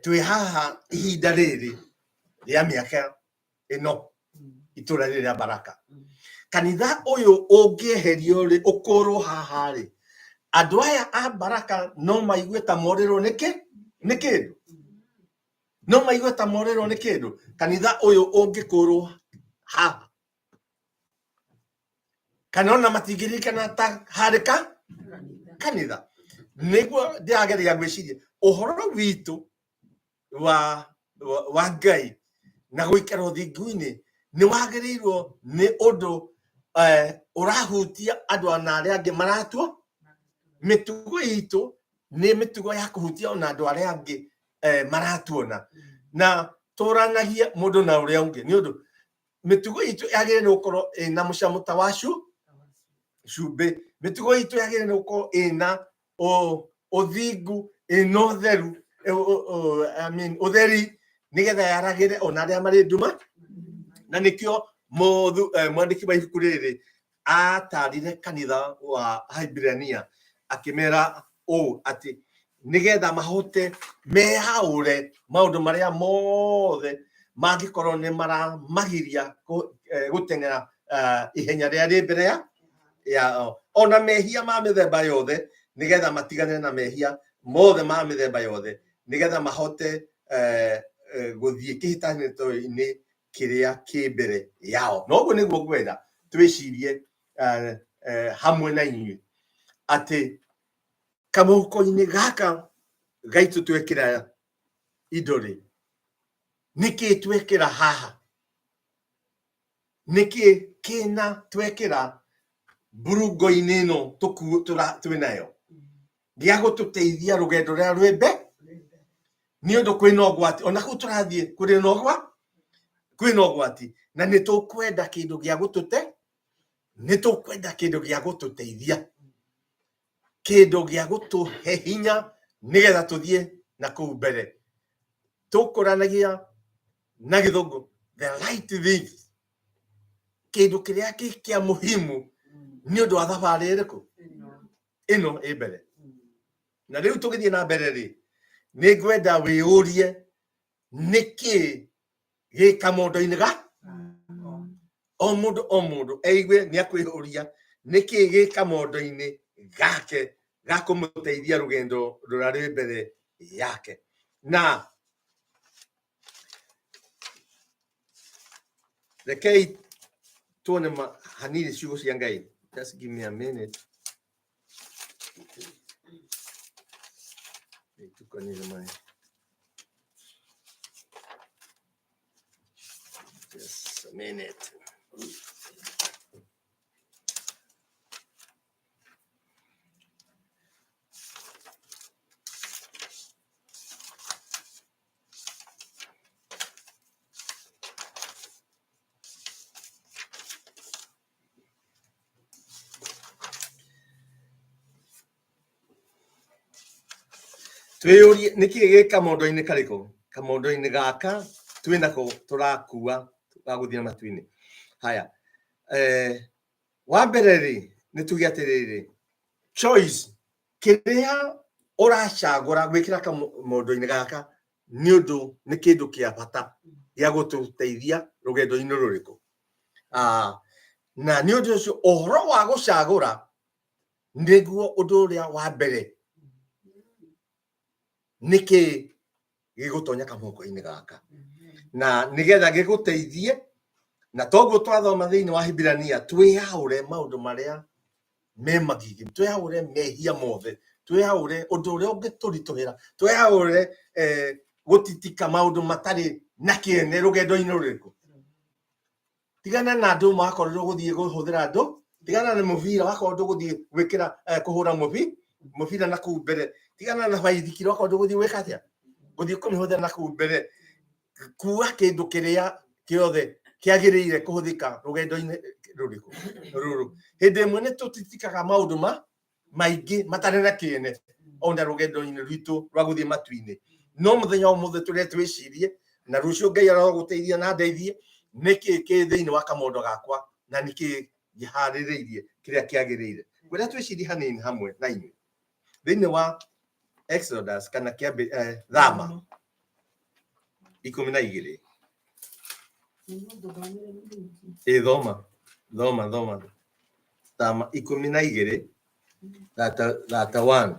twĩ haha ihinda rĩrĩ rĩa mĩaka ĩno itũra rĩrĩ rĩa Baraka. Kanitha ũyũ ũngĩeherio rĩ, ũkũrwo haha rĩ, andũ aya a Baraka no maigue ta morĩrwo nĩ kĩndũ. No maigue ta morĩrwo nĩ kĩndũ. Kanitha ũyũ ũngĩkũrwo haha. Kana ona matingĩririkana ta harĩ kanitha. Nĩguo ndĩrageria gwĩciria ũhoro witũ wa Ngai na gũikara ũthingu-inĩ nĩ wagĩrĩirwo nĩ ũndũ ũrahutia andũ ana arĩa angĩ maratwo. Mĩtugo itũ nĩ mĩtugo ya kũhutia ona andũ arĩa angĩ maratuona. Na tũranagie mũndũ na ũrĩa ũngĩ nĩ ũndũ mĩtugo itũ yagĩrĩirwo gũkorwo ĩna mũcamo ta wa cumbĩ. Mĩtugo itũ yagĩrĩirwo gũkorwo ĩna ũthingu, ĩna ũtheru, ũtheri, nĩgetha yaragĩre ona arĩa marĩ nduma. Na nĩkĩo mwandĩki wa ibuku rĩrĩ atarire kanitha wa Ahibirania akĩmera ũũ atĩ nĩgetha mahote mehaũre maũndũ marĩa mothe mangĩkorwo nĩ maramagiria gũteng'era ihenya rĩrĩa rĩ mbere yao. Ona mehia ma mĩthemba yothe, nĩgetha matigane na mehia mothe ma mĩthemba yothe, nĩgetha mahote gũthiĩ kĩhĩtahĩtano-inĩ kĩrĩa kĩ mbere yao. Na ũguo nĩguo ngwenda twĩcirie hamwe na inyuĩ atĩ kamũhuko-inĩ gaka gaitũ twekĩra indo rĩ, nĩkĩ twekĩra haha? Nĩkĩ kĩna twekĩra burungo-inĩ ĩno twĩnayo gĩa gũtũteithia rũgendo rũrĩa rwĩ nĩ ũndũ kwĩna ũgwati. Ona kũu tũrathiĩ kwĩna ũgwati, na nĩ tũkwenda kĩndũ gĩa gũtũteithia, kĩndũ gĩa gũtũhe hinya nĩgetha tũthiĩ na kũu mbere. Tũkũranagia na gĩthũngũ the right things, kĩndũ kĩrĩa kĩa muhimu nĩ ũndũ wa thabarĩ ĩrĩkũ ĩno ĩ mbere. Na rĩu tũgĩthiĩ na mbere rĩ, nĩ ngwenda wĩyũrie nĩkĩ gĩ kamondo-inĩ o mũndũ eigue nĩ akwĩyũria nĩkĩ gĩ kamondo-inĩ gake ga kumuteithia rugendo rurari mbere yake. Na rekei tuone hanini ciugo cia Ngai. Just give me a minute. Just a minute. Tweyuri niki ge kamondo-ini kariko kamondo-ini gaka twinako turakua tugaguthia matu-ini haya wa mbere ri ni tugi atiriri choice kiria uracagura gwikira kamondo-ini gaka ni undu ni kindu kia bata gia gututeithia rugendo-ini ruriku na ni undu ucio ohoro wa gucagura niguo undu uria wa mbere niki gigutonya kamoko-ini gaka na nigetha giguteithie na toguo twathoma thiini wa Hibirania twihaure maundu maria me magigi twihaure mehia mothe twihaure undu uria ungiturituhira twihaure gutitika maundu matari na kiene rugendo-ini ruriku tigana na andu makorirwo guthie guhuthira andu tigana na mubira wakorirwo guthie gwikira kuhura mubira na kuu mbere tigana na baithikiri wakorirwo guthie gwika atia guthie kumihuthira na kuu mbere kuwa kindu kiria kiothe kiagiriire kuhuthika rugendo-ini ruriku ruru hindi imwe ni tutitikaga maundu maingi matari na kiene ona rugendo-ini rwitu rwa guthie matu-ini no muthenya umuthe turia twicirie na rucio Ngai aroguteithia na ndeithie niki ki thiini wa kamondo gakwa na niki gihaririirie kiria kiagiriire gwira twicirie hanini hamwe na inyu thiini wa Exodus kana kiambi Thama 12 thoma Thama 12 that 1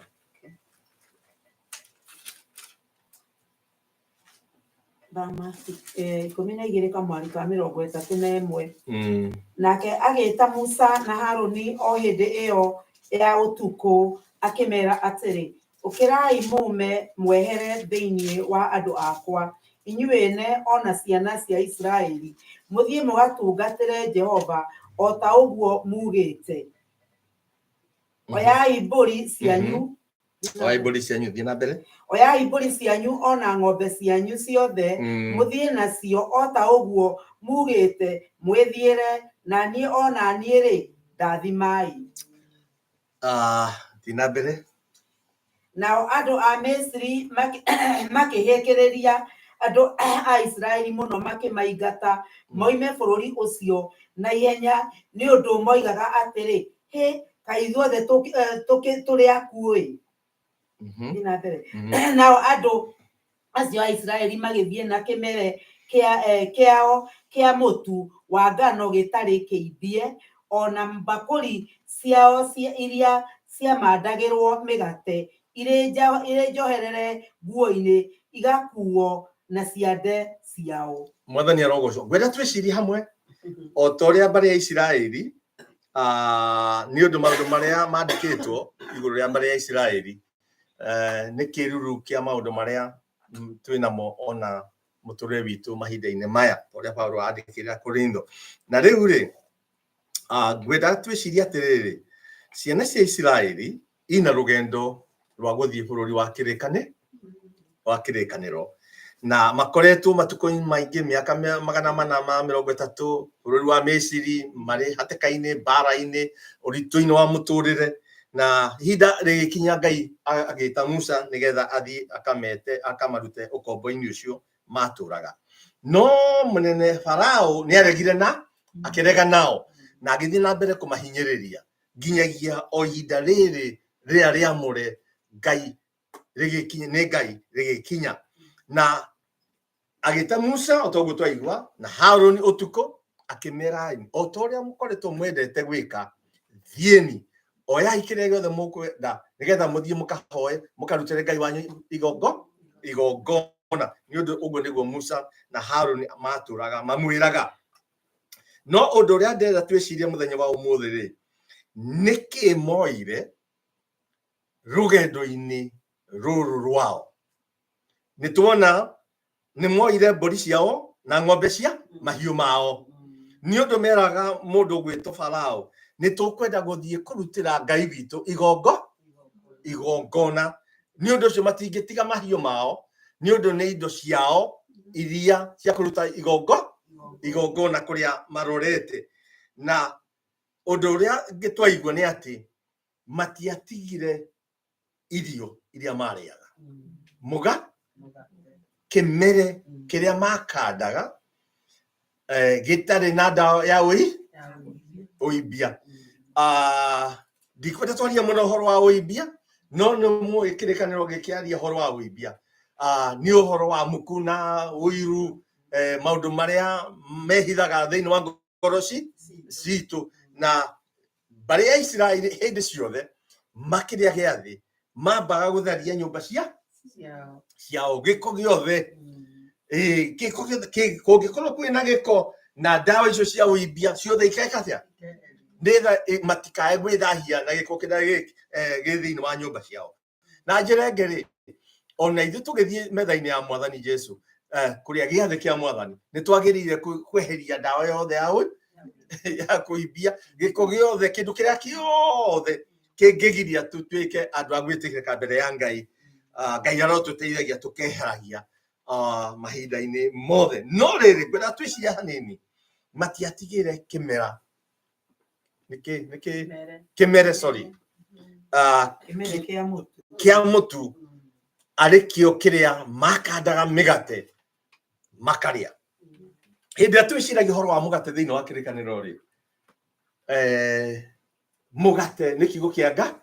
Thama 12 kamwari ka 31 nake agita Musa na Haruni o hindi iyo ya utuku akimera atiri ukirai mume mwehere thiini wa andu akwa inyuene ona ciana cia Israeli muthie mugatungatire Jehova o ta uguo mugite oyai mburi cianyu
thie na mbere
oyai mburi cianyu ona ng'ombe cianyu ciothe muthie nacio o ta uguo mugite mwithiire na nie ona nie ri ndathimai
thie na mbere
nao andu a Misri makihekeriria andu a Israeli muno makimaingata moime bururi ucio na ihenya ni undu moigaga atiri kai ithuothe turi akui nao andu acio a Israeli magithie na kimere kia mutu wa ngano gitari kiithie ona mbakuri ciao iria ciamandagirwo migate ire njoherere nguo-ini igakuo na ciande ciao
mwathani arogocwo gwenda twicirie hamwe o ta uria mbari ya Isiraeli ni undu maundu maria mandikitwo iguru ria mbari ya Isiraeli ni kiruru kia maundu maria twinamo ona muturire witu mahinda-ini maya uria Paulo andikira Korintho na riu ri gwenda twicirie atiriri ciana cia Isiraeli ina rugendo rwa guthie bururi wa kirikaniro na makoretwo matuko-ini maingi miaka 430 bururi wa Misiri mari hateka-ini bara-ini uritu-ini wa muturire na hinda rigikinya Ngai agita Musa nigetha athie akamarute ukombo-ini ucio maturaga no munene Farao ni aregire na akirega nao na agithie na mbere kumahinyiriria nginyagia o ihinda riri ria riamure Ngai rigikinya na agita Musa otoguo twaigua na Haruni utuko akimera o ta uria mukoretwo mwendete gwika thieni oya ikire gothe mukwenda nigetha muthie mukahoe mukarutire Ngai wanyu igongona ni undu uguo niguo Musa na Haruni maturaga mamwiraga. No undu uria ndenda twicirie muthenya wa umuthi ri niki moire rugendo-ini ruru rwao. Ni tuona ni moire mburi ciao na ng'ombe cia mahiu mao. Ni undu meraga mundu gwitwo Farao ni tukwenda guthie kurutira Ngai witu igongona. Ni undu ucio matingitiga mahiu mao ni undu ni indo ciao iria cia kuruta igongona kuria marorete. Na undu uria ngitwaigua ni ati matiatigire irio iria mariaga kimere kiria makandaga gitari na ndawa ya uibia. Ndikwenda twaria muno horo wa uibia no ni mu ikirikaniro gikiaria horo wa uibia ni uhoro wa mukuna uiru maundu maria mehithaga thiini wa ngoro citu. Na bari ya Israeli hindi ciothe makiria giathi mambaga gutharia nyumba ciao giko giothe giko giothe kungikorwo kwina giko na ndawa icio cia uibia ciothe ikekatia nditha matikae gwithahia na giko kiria gi thiini wa nyumba ciao. Na njira ngeri ona ithu tugithie metha-ini ya Mwathani Jesu kuria giathi kia Mwathani ni twagirire kweheria ndawa yothe ya kuibia giko giothe kindu kiria kiothe kingigiria tutuike andu agwitikika mbere ya Ngai. Ngai arotuteithagia tukeheragia mahinda-ini mothe. No riri kwenda twiciria hanini matiatigire kimera kimere sorry kia mutu arikio kiria makandaga migate makaria. Hindi atwiciragia horo wa mugate thiini wa kirikaniro ri mugate ni kiugo kia Ngai.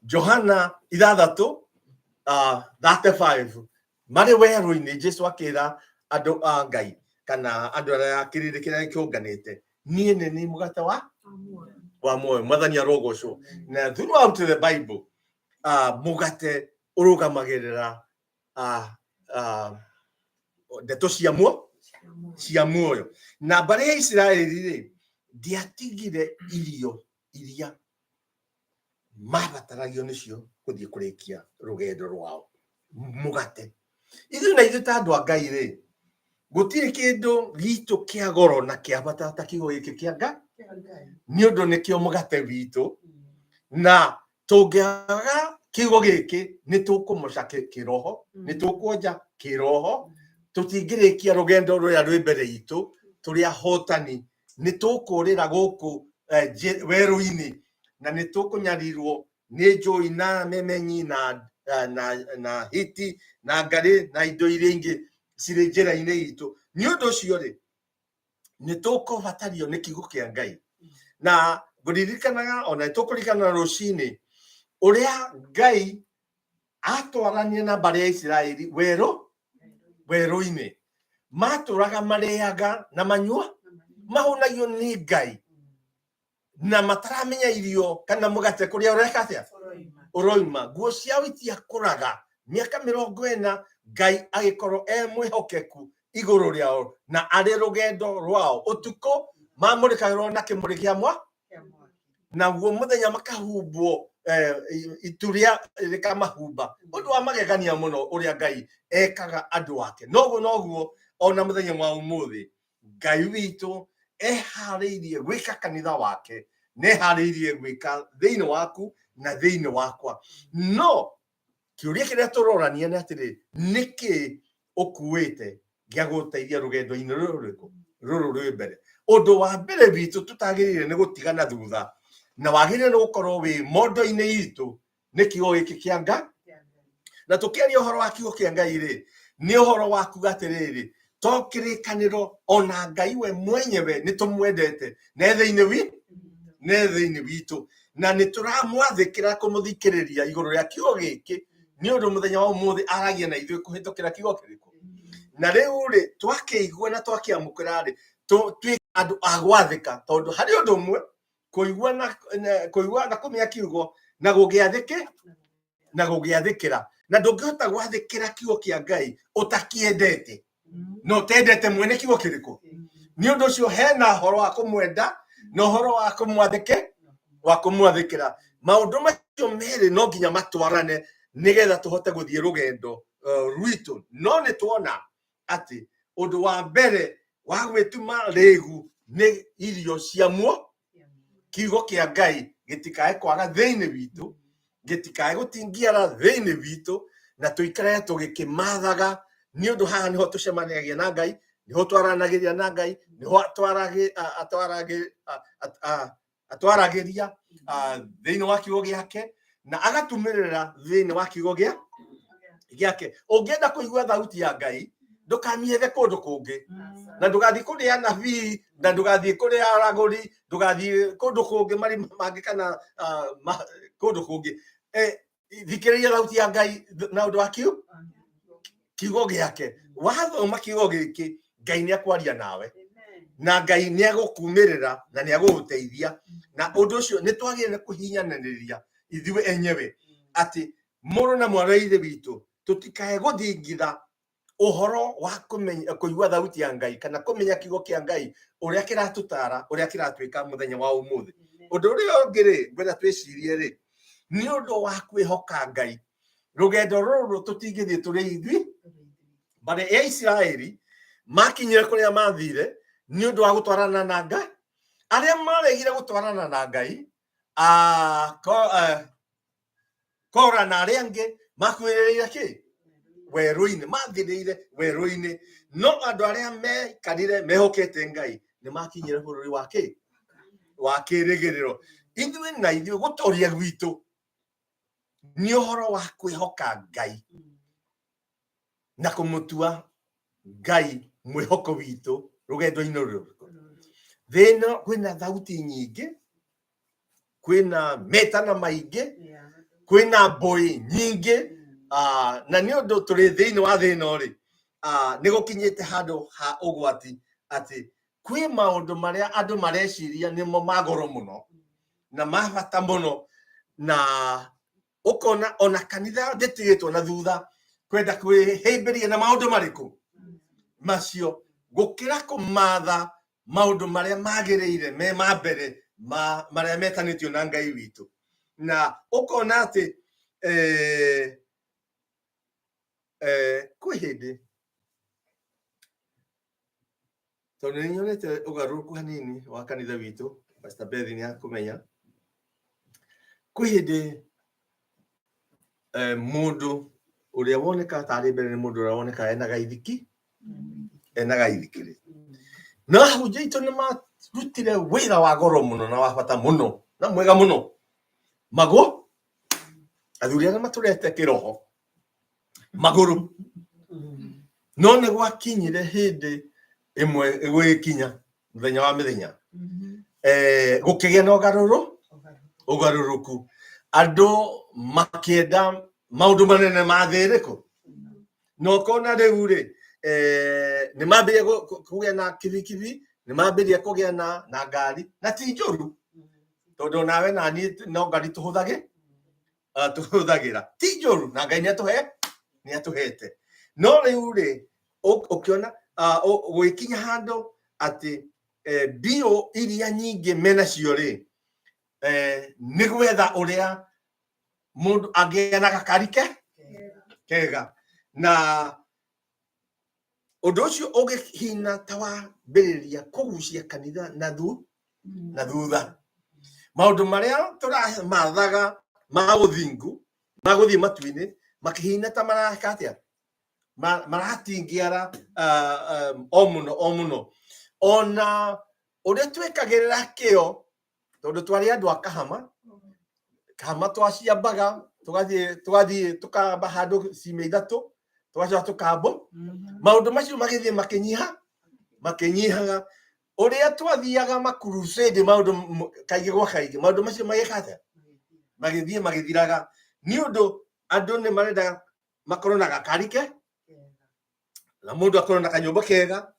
Johana 6:35 mari weru-ini Jesu akira andu a Ngai kana andu aria akiririkira kiunganite nie ni mugate wa muoyo. Mwathani arogocwo. Na throughout the Bible mugate urugamagirira ndeto cia muoyo. Na bari ya Israeli ri ndiatigire irio iria mabataragio nicio kuthie kurikia rugendo rwao mugate. Ithu na ithu ta andu a Ngai ri gutiri kindu gitu kia goro na kia bata ta kiugo giki kia Ngai ni undu nikio mugate witu. Na tungiaga kiugo giki ni tukumucake kiroho ni tukuonja kiroho tutingirikia rugendo ruria rwi mbere itu turia hotani ni tukurira guku weru-ini na ni tukunyarirwo ni njui na memenyi na hiti na ngari na indo iria ingi ciri njira-ini itu. Ni undu ucio ri ni tukubatario ni kiugo kia Ngai. Na nguririkanaga ona tukurikana rucini uria Ngai atwarania na bari ya Israeli weru-ini maturaga mariaga na manyua mahunagio ni Ngai na mataramenya irio kana mugate kuria urekatia uroima. Nguo ciao itiakuraga miaka 40 Ngai agikorwo mwihokeku iguru riao na ari rugendo rwao utuko mamurikagirwo na kimuri kia na guo muthenya makahumbwo ituria rikamahumba. Undu wa magegania muno uria Ngai ekaga andu ake. Noguo ona muthenya wa umuthi Ngai witu ehariirie gwika kanitha wake nehariirie gwika thiini waku na thiini wakwa. No kiuria kiria turorania ni atiri niki ukuite gia guteithia rugendo-ini ruru rwi mbere. Undu wa mbere witu tutagirire ni gutigana thutha na wagirire ni gukorwo wi mondo-ini itu ni kiugo giki kia Ngai. Na tukiaria uhoro wa kiugo kia Ngai ri ni uhoro wa kuga atiriri to kirikaniro ona Ngai we mwenyewe ni tumwendete ne thiini witu na ni turamwathikira kumuthikiriria iguru ria kiugo giki ni undu muthenya wa umuthi aragia na ithui kuhitukira kiugo kiriku. Na riu ri twakiigua na twakiamukira ri twi andu agwathika tondu hari undu umwe kuigua na kumenya kiugo na gugiathike na gugiathikira na ndungihota gwathikira kiugo kia Ngai utakiendete no tendete mwene kiugo kiriku ni undu ucio hena horo wa kumwenda no horo wa kumwathikira maundu macio meri no nginya matwarane nigetha tuhote guthie rugendo rwitu no ni tuona ati undu wa mbere wa gwituma rigu ni irio cia muo kiugo kia Ngai gitikae kwaga thiini witu gitikae gutingiara thiini witu na tuikare tugikimathaga ni undu haha niho tucemanagia na Ngai niho twaranagiria na Ngai niho atwaragiria thiini wa kiugo giake na agatumirira thiini wa kiugo giake ungienda kuigua thauti ya Ngai ndukamiethe kundu kungi na ndugathie kuria nabii na ndugathie kuria araguri ndugathie kundu kungi mari mangi kana kundu kungi thikiriria thauti ya Ngai na undu wa kiugo giake wathoma kiugo giki Ngai ni akwaria nawe na Ngai ni agukumirira na ni aguguteithia na undu ucio ni twagire kuhinyananiria ithuĩ enyewe ati muru na mwana ithe witu tutikae guthingitha uhoro wa kumenya kuigua thauti ya Ngai kana kumenya kiugo kia Ngai uria kiratutara uria kiratwika muthenya wa umuthi undu uria ungiri ngwenda twicirie ri ni undu wa kwihoka Ngai rugendo ruru tutingithie turi ithui bare ya Israeli makinyire kuria mathire ni undu wa gutwarana na Ngai aria maregire gutwarana na Ngai Kora na aria angi makwiriire ki weru-ini mathirire weru-ini no andu aria mekarire mehokete Ngai ni makinyire bururi wa kirigiriro ithuĩ na ithuĩ gutoria gwitu ni uhoro wa kwihoka Ngai na kumutua Ngai mwihoko witu rugendo-ini ruru thina kwina thauti nyingi kwina metana maingi kwina mbui nyingi na ni undu turi thiini wa thina ri ni gukinyite handu ha ugwati ati kwi maundu maria andu mareciria nimo magoro muno na mabata muno na ukona ona kanitha nditigitwo na thutha kwenda kwihimbiria na maundu mariku macio gukira kumatha maundu maria magiriire me mambere maria metanitio na Ngai witu na ukona ati kwi hindi tondu ninyonete ugaruruku hanini wa kanitha witu Pastor Beth ni akumenya kwi hindi mundu uria woneka tari mbere ni mundu uria woneka ena gaithikiri na hujaitu ni marutire wira wa goro muno na wa bata muno na mwega muno mago athuri aria maturete kiroho maguru no ni gwakinyire hindi imwe gwikinya muthenya wa mithenya gukigia na ugaruruku andu makienda maundu manene mathiriku no kona riu ri ni mambirie kugia na kibikibi ni mambirie kugia na ngari na ti njuru tondu nawe na ni no ngari tuhuthagira ti njuru na Ngai ni atuhete no riu ri ukiona gwikinya handu ati bio iria nyingi mena cio ri ni gwetha uria mundu agia na gakari kega na undu ucio ugihina ta wambiriria kugucia kanitha na thutha maundu maria turamathaga ma uthingu ma guthie matu-ini makihina ta maraka atia maratingiara o muno ona uria twikagirira kio tondu twari andu akahama twaciambaga tugathie tukamba handu ciumia ithatu tugacoka tukambo maundu macio magithie makinyihaga uria twathiaga makurusade maundu kaigi gwa kaigi maundu macio magikate magithie magithiraga ni undu andu ni marenda makorwo na gakari na mundu akorwo na kanyumba kega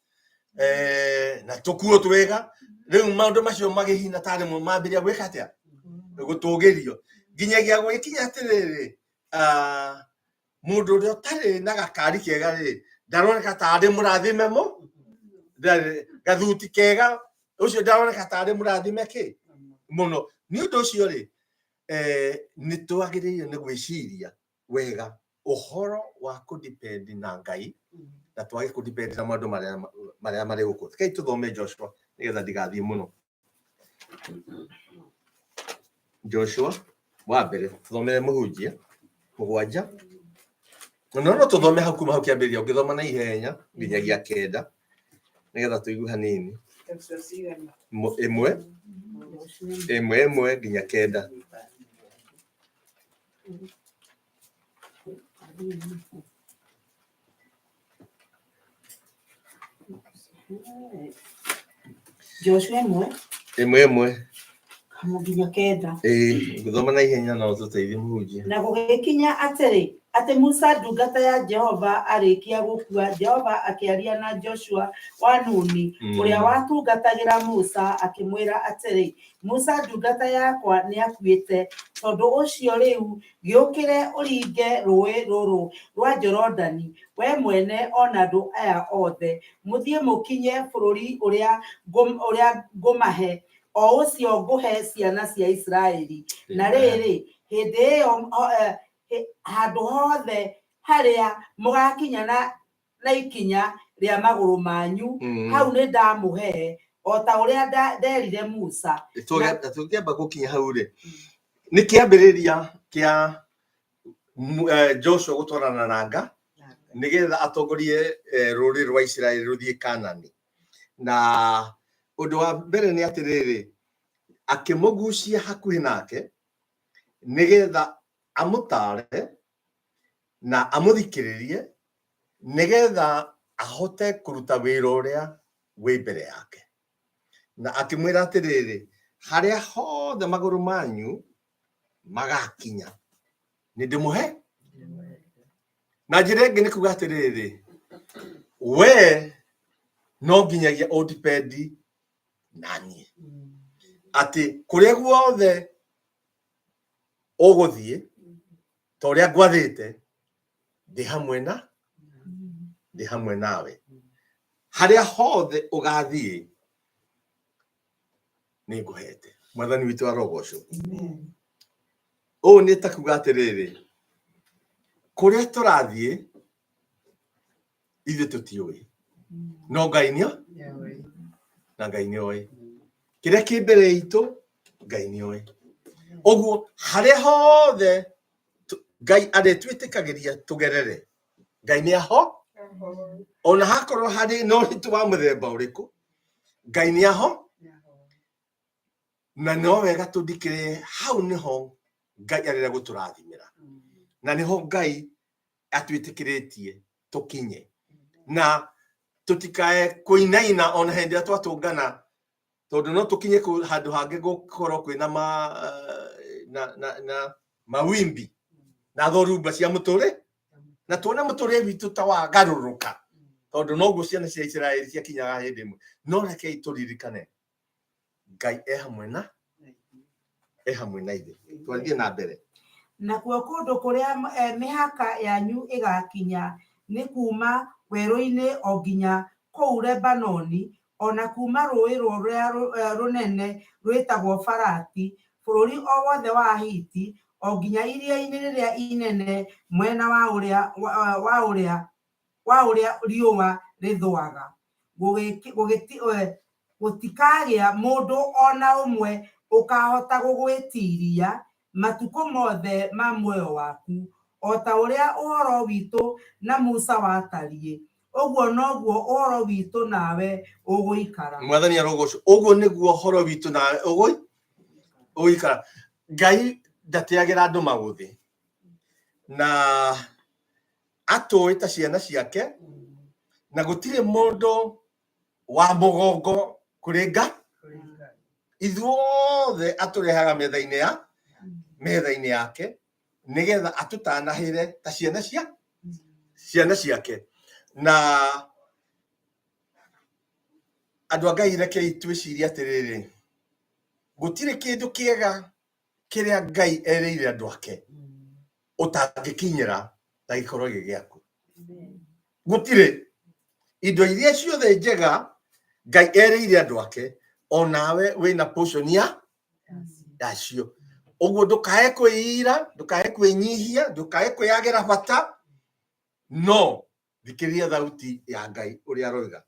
na tukuo twega riu maundu macio magihina tari mo mambiria gwika atia gutugirio nginyagia gwikinya atiriri mundu uria utari na gakari kega ri ndaroneka tari murathime mo gathuti kega ucio ndaroneka tari murathime ki muno ni undu ucio ri ni twagiriire ni gwiciria wega uhoro wa kudepend na Ngai na twage kudepend na maundu maria mari guku kai tuthome Joshua nigetha ndigathie muno Joshua wa mbere tuthomere muhunjia 7 no tuthome hau kuma hau kiambiria ungithoma na ihenya nginyagia 9 nigetha tuigue hanini 1 nginya 9
Joshua 1 nginya 9
ngithoma na ihenya no tuteithie muhunjia
na gugikinya atiri ati Musa ndungata ya Jehova arikia gukua Jehova akiaria na Joshua wa Nuni uria watungatagira Musa akimwira atiri Musa ndungata yakwa ni akuite tondu ucio riu giukire uringe rui ruru rwa Jorodani we mwene ona ndu aya othe muthie mukinye bururi uria ngumahe o ucio nguhe ciana cia Israeli na riri hindi iyo handu hothe haria mugakinya na ikinya ria maguru manyu hau ni ndamuhe o ta uria nderire Musa
tukiamba gukinya hau ri ni kiambiriria kia Joshua gutwarana na Nga nigetha atongorie ruri rwa Israeli ruthie Kanani na undu wa mbere ni atiriri akimugucia hakuhi nake nigetha amutare na amuthikiririe nigetha ahote kuruta wira uria wi mbere yake na akimwira atiriri haria hothe maguru manyu magakinya ni ndimuhe na njira ingi ni kuga atiriri we no nginyagia udipendi nani ati kuria guothe uguthie ta uria ngwathite ndi hamwe nawe haria hothe ugathie ni nguhete mwathani witu arogocwo ni ta kuga atiriri kuria turathie ithe tutiui no Ngai nio na Ngai nioi kiria ki mbere itu Ngai nioi oguo haria hothe Ngai aretwitikagiria tugerere Ngai ni aho ona hakorwo hari no ritu wa muthemba uriku Ngai ni aho na no wega tudikire hau niho Ngai arira guturathimira na niho Ngai atwitikiritie tukinye na tutikae kuinaina ona hindi atwatungana tondu no tukinye handu hangi gukorwo kwina na mawimbi na thoruba cia muturi na tuona muturi witu ta wagaruruka tondu no guo ciana cia Israeli cia kinyaga hindi imwe no reke turirikane Ngai hamwe na ithe twathie na mbere
na kuo kundu kuria mihaka yanyu igakinya ni kuma werũ-inĩ o nginya kũu Lebanoni ona kuma rũĩ rũrĩa rũnene rwĩtagwo Farati bũrũri o wothe wa Hiti o nginya iria-inĩ rĩrĩa inene mwena wa ũrĩa riũa rĩthũaga gũtikagĩa mũndũ ona ũmwe ũkahota gũgwĩtiria matukũ mothe ma muoyo waku o ta ũrĩa ũhoro witũ na Musa watariĩ ũguo noguo ũhoro witũ nawe ũgũikara
mwathani arogocwo ũguo nĩguo ũhoro witũ nawe ũgũikara Ngai ndateagĩra andũ magũthĩ na atũĩ ta ciana ciake na gũtirĩ mũndũ wa mũgongo kũrĩ Ngai ithuothe atũrehaga metha-inĩ yake nigetha atutanahire ta ciana ciake na andå a Ngai rekei twĩcirie atĩrĩrĩ, gũtirĩ kĩndũ kĩega kĩrĩa Ngai erĩire andũ ake ũtangĩkinyĩra na gĩkorwo gĩ gĩaku. Gũtirĩ indo iria ciothe njega Ngai erĩire andũ ake, onawe wĩna portion yacio. Ũguo ndũkae kwĩira, ndũkae kwĩnyihia, ndũkae kwĩyagĩra bata, no thikĩrĩria thauti ya Ngai ũrĩa aroiga.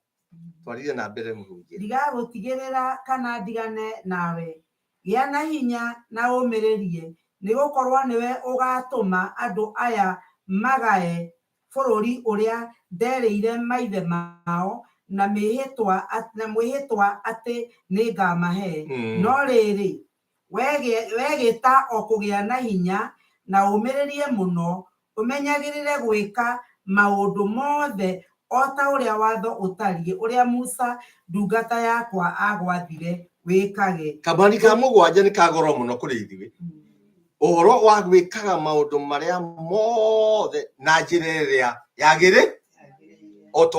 Twarire na mbere mũhunjia.
Ndigagũtigĩrĩra kana ndigane nawe, gĩa na hinya na ũmĩrĩrie, nĩgũkorwo nĩwe ũgatũma andũ aya magae bũrũri ũrĩa nderĩire maithe mao na mwĩhĩtwa atĩ nĩngamahe. No rĩrĩ, wegĩta o kũgĩa na hinya na ũmĩrĩrie mũno, ũmenyagĩrĩre gwĩka maũndũ mothe o ta ũrĩa watho ũtariĩ, ũrĩa Musa ndungata yakwa agwathire wĩkage.
Kabani ka mũgwanja nĩ kagoro mũno kũrĩ ithuĩ. Ũhoro wa gwĩkaga maũndũ marĩa mothe na njĩra ĩrĩa yagĩrĩ, o ta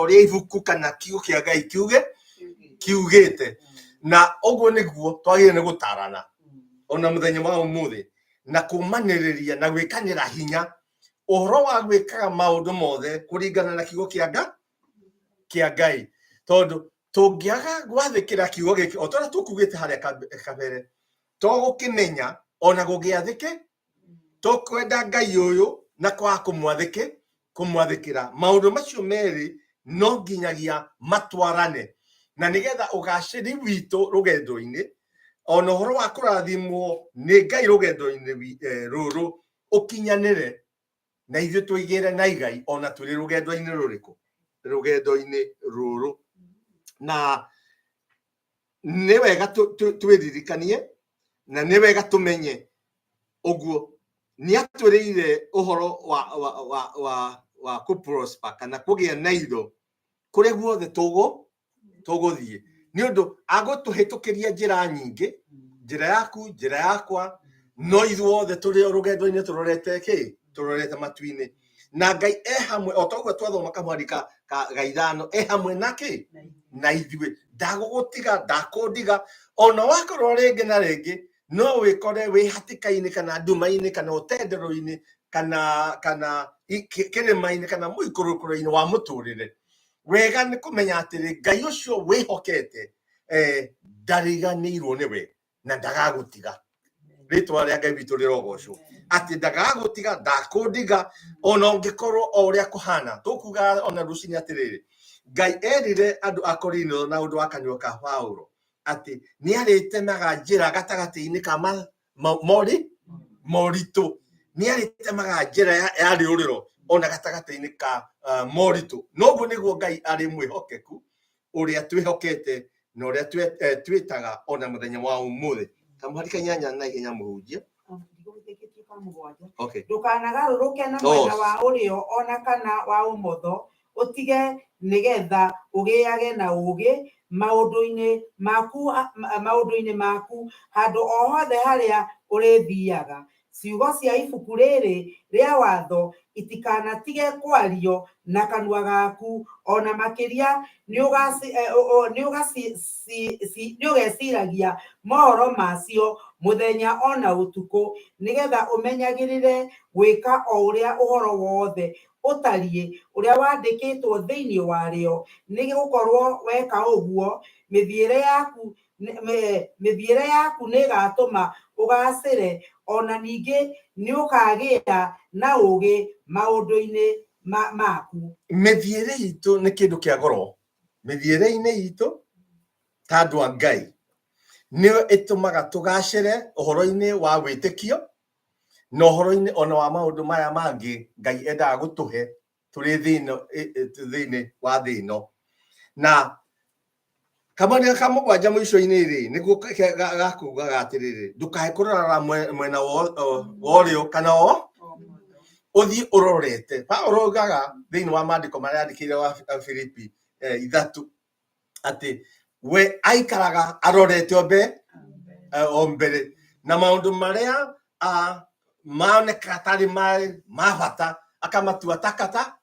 ũrĩa ibuku kana kiugo kĩa Ngai kiugĩte. Na ũguo nĩguo twagĩrĩire nĩ gũtarana ona mũthenya wa ũmũthĩ na kũmanĩrĩria na gwĩkanĩra hinya ũhoro wa gwĩkaga maũndũ mothe kũringana na kiugo kĩa Ngai. Tondũ tũngĩaga gwathĩkĩra kiugo gĩkĩ, o ta ũrĩa tũkugĩte harĩa kabere, tũgũkĩmenya ona gũgĩathĩke, tũkwenda Ngai ũyũ na kwaga kũmwathĩkĩra. Maũndũ macio merĩ no nginyagia matwarane, na nĩgetha ũgacĩri witũ rũgendo-inĩ, ona ũhoro wa kũrathimwo nĩ Ngai rũgendo-inĩ rũrũ ũkinyanĩre, na ithuĩ tũigĩre na igai ona tũrĩ rũgendo-inĩ rũrĩkũ? Rũgendo-inĩ rũrũ. Na nĩ wega twĩririkanie na nĩ wega tũmenye ũguo nĩ atwĩrĩire ũhoro wa kũ-prosper kana kũgĩa na indo kũrĩa guothe tũgũthiĩ, nĩ ũndũ agũtũhĩtũkĩria njĩra nyingĩ, njĩra yaku, njĩra yakwa, no ithuothe tũrĩ rũgendo-inĩ tũrorete matu-inĩ, na Ngai hamwe, o ta ũguo twathoma kamwari ka Gaithano, hamwe na ithuĩ. Ndagũgũtiga, ndakũndiga, ona wakorwo rĩngĩ na rĩngĩ no wĩkore wĩ hatĩka-inĩ kana nduma-inĩ kana ũtendero-inĩ kana kĩrĩma-inĩ kana mũikũrũkũro-inĩ wa mũtũrĩre. Wega nĩ kũmenya atĩrĩ Ngai ũcio wĩhokete ndariganĩirwo nĩwe na ndagagũtiga. Rĩtwa rĩa Ngai witũ rĩrogocwo atĩ ndagagũtiga, ndakũndiga ona ũngĩkorwo o ũrĩa kũhana. Tũkuga ona rũcinĩ atĩrĩrĩ, Ngai erire andũ a Korintho na ũndũ wa kanua ka Paulo atĩ nĩ arĩtemaga njĩra gatagatĩ-inĩ ka moritũ, nĩ arĩtemaga njĩra ya rĩũrĩro ona gatagatĩ-inĩ ka moritũ. Noguo nĩguo Ngai arĩ mwĩhokeku, ũrĩa twĩhokete na ũrĩa twĩtaga ona mũthenya wa ũmũthĩ. Kamwari kanyanya na ihenya mũhunjia.
Ndũkanagarũrũke na mwena wa ũrĩo ona kana wa ũmotho, ũtige nĩgetha ũgĩage na ũũgĩ maũndũ-inĩ maku handũ o hothe harĩa ũrĩthiaga. Ciugo cia ibuku rĩrĩ rĩa watho itikanatige kwario na kanua gaku, ona makĩria nĩũgeciragia mohoro macio mũthenya ona ũtukũ, nĩgetha ũmenyagĩrĩre gwĩka o ũrĩa ũhoro wothe ũtariĩ ũrĩa wandĩkĩtwo thĩinĩ warĩo, nĩ gũkorwo weka ũguo mĩthiĩre yaku nĩ ĩgatũma ũgacĩre, ona ningĩ nĩ ũkagĩa na ũũgĩ maũndũ-inĩ maku.
Mĩthiĩre itũ nĩ kĩndũ kĩa goro. Mĩthiĩre-inĩ itũ ta andũ a Ngai nĩyo ĩtũmaga tũgacĩre ũhoro-inĩ wa wĩtĩkio na ũhoro-inĩ ona wa maũndũ maya mangĩ Ngai endaga gũtũhe tũrĩ thĩinĩ wa thĩ ĩno. Na kamwari ka mũgwanja mũico-inĩ rĩ, nĩguo gakugaga atĩrĩrĩ, ndũkae kũrora mwena wa ũrĩo kana ũthiĩ ũrorete. Paulo oigaga thĩinĩ wa maandĩko marĩa andĩkĩire wa Filipi 3 atĩ we aikaraga arorete o mbere, na maũndũ marĩa maoneka tarĩ ma bata akamatua takata,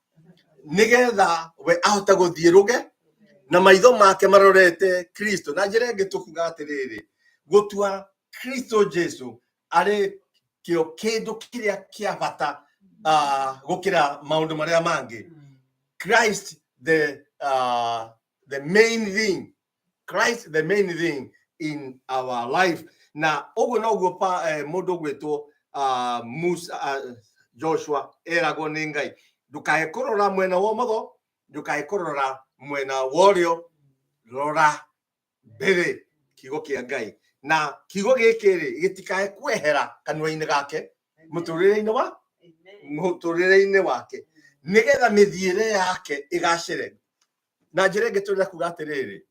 nĩgetha we ahote gũthiĩ na maitho make marorete Kristo na njira ĩngĩ tũkuga atĩrĩrĩ gũtua Kristo Jesu arĩ kĩo kĩndũ kĩrĩa kĩa bata gũkĩra maũndũ marĩa mangĩ. Christ the main thing. Christ the main thing in our life. Na ũguo noguo mũndũ gwĩtwo Joshua eragwo nĩ Ngai ndukae kũrora mwena wa ũmotho ndukae kũrora mwena wa ũrĩo rora mbere kiugo kĩa Ngai na kiugo gĩkĩ rĩ gĩtikae kwehera kanua-inĩ gake mũtũrĩre-inĩ wake nĩgetha mĩthiĩre yake ĩgacĩre. Na njĩra ĩngĩ tũrenda kuga atĩrĩrĩ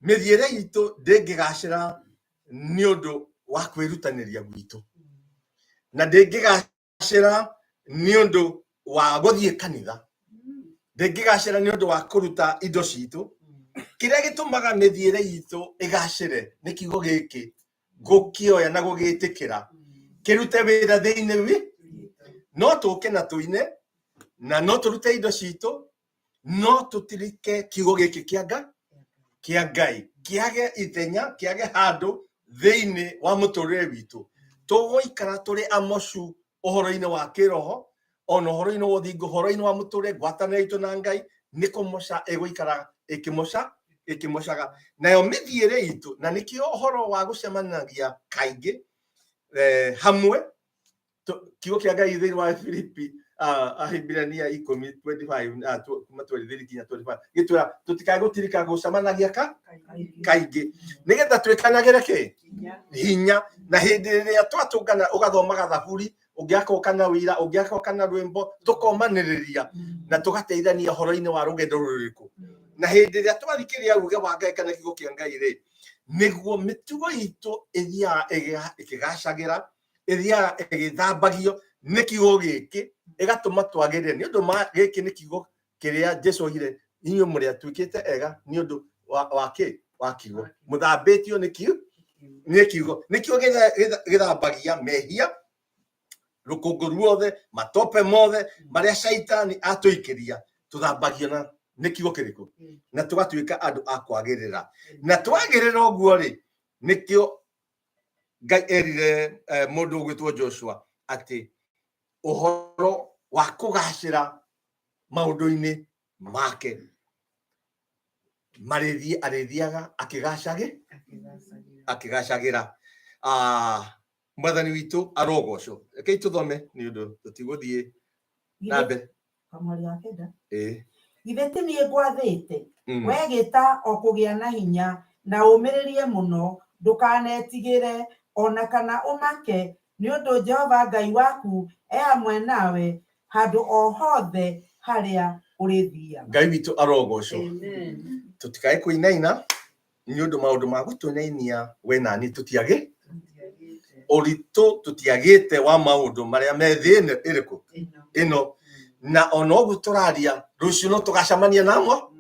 mĩthiĩre itũ ndĩngĩgacĩra nĩ ũndũ wa kwĩrutanĩria gwitũ na ndĩngĩgacĩra nĩ ũndũ wa gũthiĩ kanitha ndĩngĩgacĩra nĩ ũndũ wa kũruta indo citũ. Kĩrĩa gĩtũmaga mĩthiĩre itũ ĩgacĩre nĩ kiugo gĩkĩ gũkĩoya na gũgĩtĩkĩra kĩrute wĩra thĩinĩ wĩ no tũke na tũine na no tũrute indo citũ no tũtirike kiugo gĩkĩ kĩa Ngai kĩage ithenya kĩage handũ thĩinĩ wa mũtũrĩre witũ. Tũgũikara tũrĩ amocu ũhoro-inĩ wa kĩroho ona ũhoro-inĩ wa ũthingu ũhoro-inĩ wa mũtũrĩre ngwatanĩro itũ na Ngai nĩ kũmoca ĩgũikara ĩkĩmocaga nayo mĩthiĩre itũ na nĩkĩo ũhoro wa gũcemanagia kaingĩ hamwe kiugo kĩa Ngai thĩinĩ wa Filipi Ahibirania 10:25 kuma 23 nginya 25 gĩtwĩra tũtikae gũtirika gũcemanagia kaingĩ nĩgetha twĩkanagĩre hinya na hĩndĩ ĩrĩa twatũngana ũgathomaga thaburi ũngĩakoka na wĩra ũngĩakoka na rwĩmbo tũkomanĩrĩria na tũgateithania ũhoro-inĩ wa rũgendo rũrĩkũ na hĩndĩ ĩrĩa twathikĩrĩria uge wa Ngai kana kiugo kĩa Ngai rĩ nĩguo mĩtugo itũ ĩthiaga ĩkĩgacagĩra ĩthiaga ĩgĩthambagio nĩ kiugo gĩkĩ ĩgatũma twagĩrĩre nĩ ũndũ gĩkĩ nĩ kiugo kĩrĩa Jesũ oigire inyuĩ mũrĩa tuĩkĩte ega nĩ ũndũ wa kiugo mũthambĩtio nĩ kiugo nĩkĩo gĩthambagia mehia rũkũngũ ruothe matope mothe marĩa caitani atũikĩria tũthambagio nĩ kiugo kĩrĩkũ na tũgatuĩka andũ a kwagĩrĩra na twagĩrĩra ũguo rĩ nĩkĩo Ngai erire mũndũ ũgwĩtwo Joshua atĩ ũhoro wa kũgacĩra maũndũ-inĩ make arĩthiaga akĩgacagĩra. Mwathani witũ arogocwo rekei tũthome nĩ ũndũ tũtigũthiĩ na mbere.
Githĩ ti niĩ ngwathĩte wee gĩta o kũgĩa na hinya na ũmĩrĩrie mũno ndũkanetigĩre ona kana ũmake nĩ ũndũ Jehova Ngai waku hamwe nawe handũ o hothe harĩa ũrĩthiaga.
Ngai witũ arogocwo tũtikae kũinaina nĩ ũndũ maũndũ ma gũtũinainia we na niĩ ũritũ tũtiagĩte wa maũndũ marĩa me thĩ ĩrĩkũ ĩno na ona ũguo tũraria rũciũ no tũgacemania namo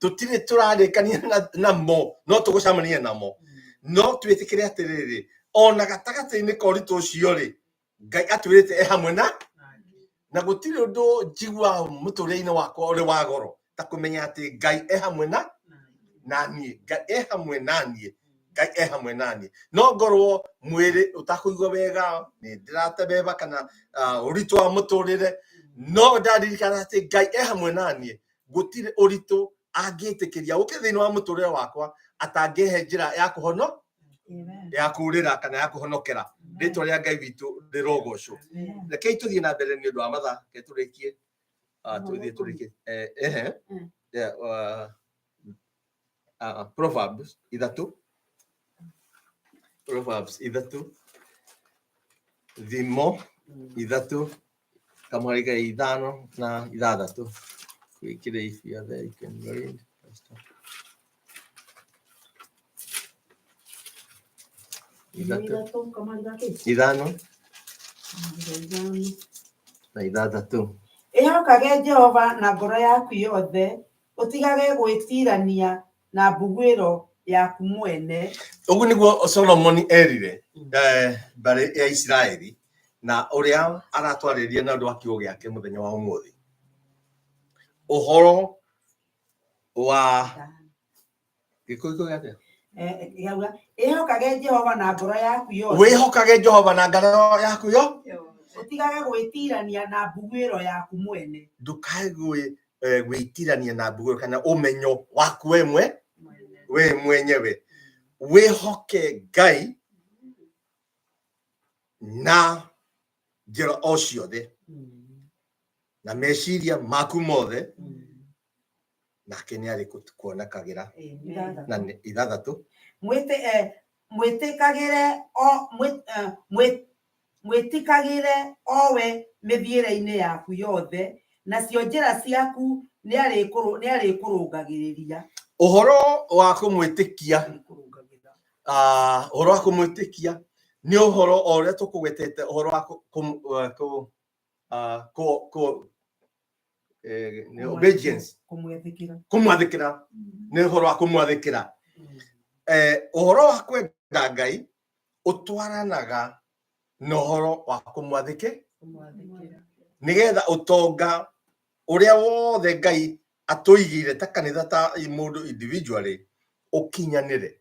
tũtirĩ tũrarĩkania namo no tũgũcemania namo no twĩtĩkĩre atĩrĩrĩ ona gatagatĩ-inĩ ka ũritũ ũcio rĩ Ngai atwĩrĩte hamwe na gũtirĩ ũndũ njigua mũtũrĩre-inĩ wakwa ũrĩ wa goro ta kũmenya atĩ Ngai hamwe na niĩ Ngai hamwe na niĩ Ngai hamwe na niĩ no ngorwo mwĩrĩ ũtakũigua wega nĩ ndĩratebeba kana ũritũ wa mũtũrĩre no ndaririkana atĩ Ngai hamwe na niĩ gũtirĩ ũritũ angĩtĩkĩria ũke thĩinĩ wa mũtũrĩre wakwa atangĩhe njĩra ya kũhono ya kũrĩra kana ya kũhonokera rĩtwa rĩa Ngai witũ rĩrogocwo. Rekei tũthiĩ na mbere nĩ ũndũ wa mathaa ke tũrĩkie tũrĩkie Proverbs 3 thimo 3 kamariga 5 na 6 wĩkĩre ibia there you can read ithano na 6
ĩhokage Jehova na ngoro yaku yothe ũtigage gwĩtirania na mbugĩro yaku mwene.
Ũguo nĩguo Solomon erire mbarĩ ya Isiraeli na ũrĩa aratwarĩria na ũndũ wa kiugo gĩake mũthenya wa ũmũthĩ. Ũhoro wa gikuyu gate
Yauga, ihokage Jehova na ngoro yaku yothe.
wihokage Jehova na ngoro yaku yo
Utigage gwitirania na mbugiro yaku mwene.
ndukae gwitirania na mbugiro kana umenyo waku we mwenyewe wihoke Ngai na njĩra o ciothe na meciria maku mothe nake nĩ arĩ kuonekagĩra na nĩ ithathatũ
mwitikagire owe mithiĩre-inĩ yaku yothe nacio njĩra ciaku nĩ arĩkũrũngagĩrĩria.
ũhoro wa kũmwĩtĩkia nĩ ũhoro o ũrĩa tũkũgwetete ũhoro wa obedience kũmwathĩkĩra nĩ ũhoro wa kũmwathĩkĩra ũhoro wa kwenda Ngai ũtwaranaga na ũhoro wa kũmwathĩkĩra nĩgetha ũtonga ũrĩa wothe Ngai atũigĩire ta kanitha ta mũndũ individually ũkinyanĩre.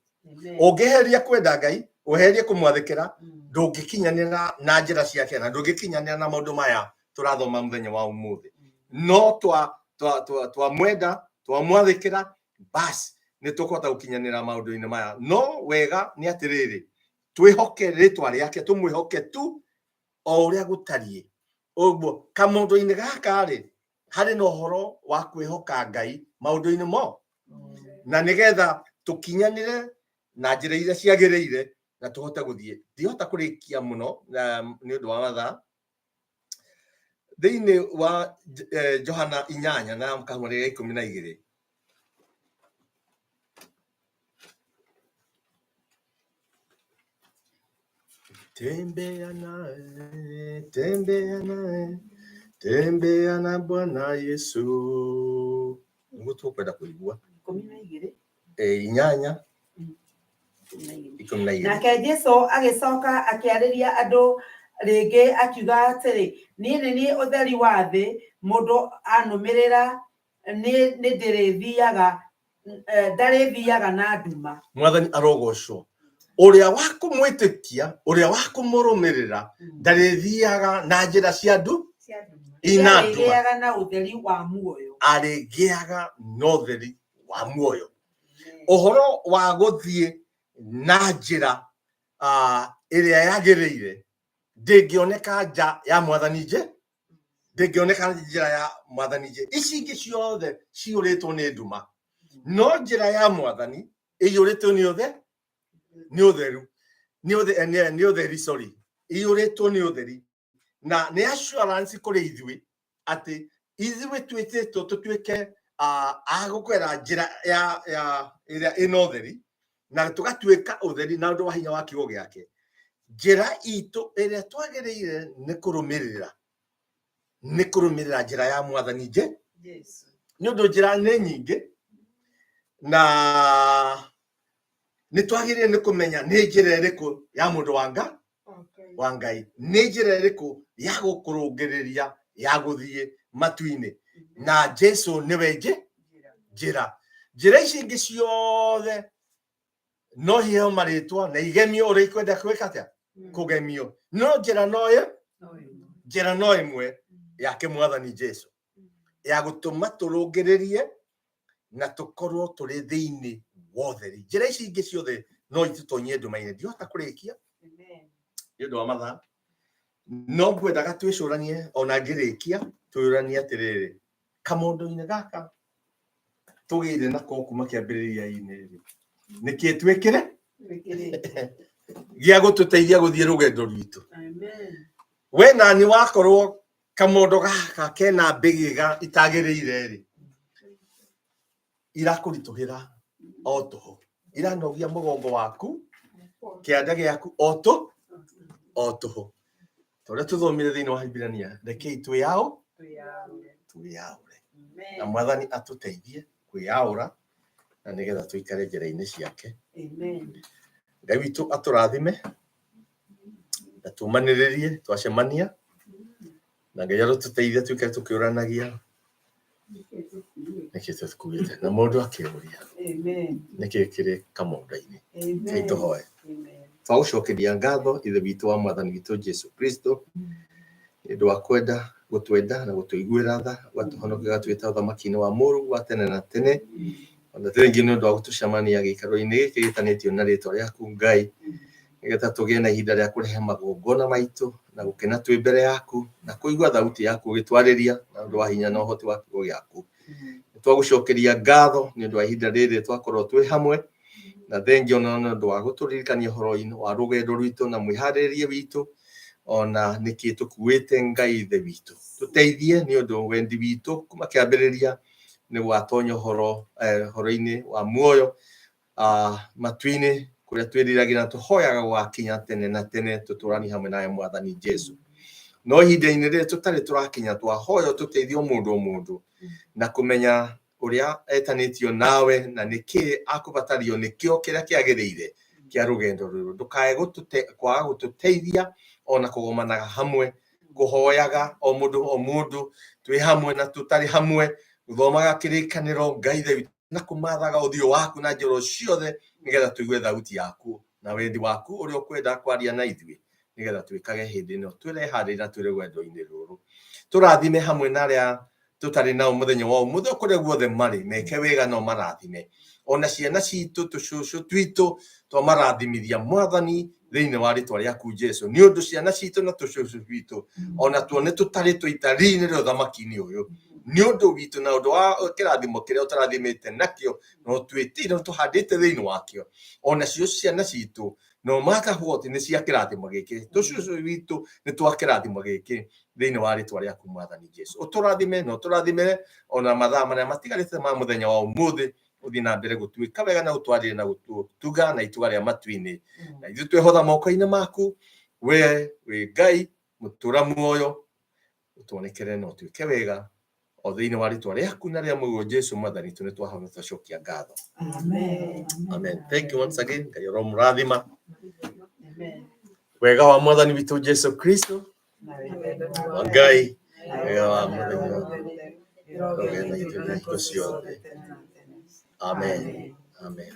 Ũngĩheria kwenda Ngai ũherie kũmwathĩkĩra ndũngĩkinyanĩra na njĩra ciake na ndũngĩkinyanĩra na maũndũ maya tũrathoma mũthenya wa ũmũthĩ. No twamwenda twamwathĩkĩra basi nĩ tũkũhota gũkinyanĩra maũndũ-inĩ maya. No wega nĩ atĩrĩrĩ twĩhoke rĩtwa rĩake tũmwĩhoke tu o ũrĩa gũtariĩ. Ũguo kamũndũ-inĩ gaka rĩ harĩ na ũhoro wa kwĩhoka Ngai maũndũ-inĩ mo na nĩgetha tũkinyanĩre na njĩra iria ciagĩrĩire na tũhote gũthiĩ. Ndihota kũrĩkia mũno nĩ ũndũ wa mathaa. Thĩinĩ wa Johana 8 na kamũrĩ 12 tembea na Bwana Yesu. Nĩguo tũkwenda kũigua 8
nake Jesũ agĩcoka akĩarĩria andũ rĩngĩ akiuga atĩrĩ, niĩ nĩ niĩ ũtheri wa thĩ, mũndũ anũmĩrĩra nĩ ndĩrĩthiaga ndarĩthiaga na nduma.
Mwathani arogocwo. Ũrĩa wa kũmwĩtĩkia ũrĩa wa kũmũrũmĩrĩra ndarĩthiaga na njĩra cia ndu ina nduma,
arĩgĩaga na ũtheri wa muoyo.
arĩgĩaga na ũtheri wa muoyo. Ũhoro wa gũthiĩ na njĩra ĩrĩa yagĩrĩire ndĩngĩoneka nja ya Mwathani ndĩngĩoneka njĩra ya Mwathani ici ingĩ ciothe ciũrĩtwo nĩ nduma, no njĩra ya Mwathani ĩiyũrĩtwo nĩ ũtheru nĩ ũtheri ĩiyũrĩtwo nĩ ũtheri na nĩ assurance kũrĩ ithuĩ atĩ ithuĩ twĩtĩtwo tũtuĩke agũkwera njĩra ĩrĩa ĩna ũtheri na tũgatuĩka ũtheri na ũndũ wa hinya wa kiugo gĩake. Njĩra itũ ĩrĩa twagĩrĩire nĩ kũrũmĩrĩra njĩra ya Mwathani nĩ ũndũ njĩra nĩ nyingĩ na nĩ twagĩrĩire nĩ kũmenya nĩ njĩra ĩrĩkũ ya mũndũ wa Ngai, nĩ njĩra ĩrĩkũ ya gũkũrũngĩrĩria ya gũthiĩ matu-inĩ na Jesũ nĩwe njĩra ici ingĩ ciothe no heo marĩtwa na igemio ũrĩa ikwenda gwĩka atĩa kũgemio, no njĩra no ĩmwe yake Mwathani Jesũ ya gũtũma tũrũngĩrĩrie na tũkorwo tũrĩ thĩinĩ wa ũtheri. Njĩra ici ingĩ ciothe no itũtonyie nduma-inĩ. Ndihota kũrĩkia nĩ ũndũ wa mathaa, no ngwendaga twĩcũranie ona ngĩrĩkia twĩranie atĩrĩrĩ, kamũndũ-inĩ gaka tũgĩire nako kuma kĩambĩrĩria-inĩ nĩkĩĩ twĩkĩre gĩa gũtũteithia gũthiĩ rũgendo rwitũ. We nani wakorwo kamondo gaka kena mbĩgĩga itagĩrĩire irakũritũhĩra o tũhũ, iranogia mũgongo waku kĩanda gĩaku o tũhũ. Tũrĩa tũthomire thĩinĩ wa Hibirania, rekei twĩyaũre na Mwathani atũteithie kwĩyaũra na nĩgetha tũikare njĩra-inĩ ciake. Ngai witũ atũrathime na tumanĩrĩrie twacemania na Ngai atũteithie tuikare tũkĩũranagia nä kä tå na må ndå akä å ria nä kä kä rä kamå-ndå-inä ngai tå hoe twagå cokeria ngatho ithe witå wa mwathani witå Jesu Kristo nä ndå wa kwenda gå twenda na gå tå iguä ra tha gatå honokia gatwä ta å thamaki-inä wa må ru wa tene na tene ona rĩngĩ nĩ ũndũ wa gũtũcemania gĩikaro-inĩ gĩkĩ gĩtanĩtio na rĩtwa rĩaku Ngai nĩgetha tũgĩe na ihinda rĩa kũrehe magongona maitũ na gũkena twĩ mbere yaku na kũigua thauti yaku ũgĩtwarĩria na ũndũ wa hinya na ũhoti wa kiugo gĩaku. Nĩtwagũcokeria ngatho nĩ ũndũ wa ihinda rĩrĩ twakorwo twĩ hamwe na thengio na nĩ ũndũ wa gũtũririkania ũhoro-inĩ wa rũgendo rwitũ na mwĩharĩrie witũ ona nĩkĩ tũkuĩte Ngai ithe witũ. Tũteithie nĩ ũndũ wendi witũ kuma kĩambĩrĩria nĩ gwatonya horo-inĩ wa muoyo matu-inĩ kũrĩa twĩriragĩra na tũhoyaga gũgakinya tene na tene tũtũrani hamwe nawe mwathani Jesu. No ihinda-inĩ rĩrĩ tũtarĩ tũrakinya twahoya tũteithie mũndũ na kũmenya ũrĩa etanĩtio nawe na nĩkĩ akũbatario nĩkĩo kĩrĩa kĩagĩrĩire kĩa rũgendo rũrũ. Ndũkae kwaga gũtũteithia ona kũgomanaga hamwe kũhoyaga o mũndũ twĩ hamwe na tũtarĩ hamwe gũthomaga kĩrĩkanĩro Ngai ithe witũ na kũmathaga ũthiũ waku na njĩra ciothe nĩgetha tũigue thauti yaku na wendi waku ũrĩa ũkwenda kwaria na ithuĩ nĩgetha twĩkage hĩndĩ ĩno twĩreharĩria na twĩ rũgendo-inĩ rũrũ. Tũrathime hamwe na arĩa tũtarĩ nao mũthenya wa ũmũthĩ kũrĩa guothe marĩ meke wega no marathime ona ciana citũ tũcũcũ twitũ twamarathimithia mwathani thĩinĩ wa rĩtwa rĩaku Jesu nĩ ũndũ ciana citũ na tũcũcũ twitũ ona tuo nĩ tũtarĩtwo itari-inĩ rĩa ũthamaki-inĩ ũyũ nĩ ũndũ witũ na ũndũ wa kĩrathimo kĩrĩa ũtarathimĩte nakĩo no twĩtĩire tũhandĩte thĩinĩ wakĩo ona cio ciana citũ no makahwo atĩ nĩ cia kĩrathimo gĩkĩ tũcũcũ witũ nĩ twa kĩrathimo gĩkĩ thĩinĩ wa rĩtwa rĩaku mwathani Jesu. Ũtũrathime na ũtũrathimĩre ona mathaa marĩa matigarĩte ma mũthenya wa ũmũthĩ ũthiĩ na mbere gũtuĩka wega na gũtwarĩre na gũtuga na ituga rĩa matu-inĩ na ithuĩ twehotha moko-inĩ maku we wĩ Ngai mũtũra muoyo ũtuonekere na ũtuĩke wega o thĩinĩ wa rĩtwa rĩaku na rĩa mũriũ Jesu mwathani witũ nĩ twahoya twacokia ngatho. Amen. Thank you once again. Ngai aromũrathima wega wa mwathani witũ Jesu Kristo wa Ngai wega wa mũthenya ũgĩe na ithuĩ ciothe. Amen. Amen.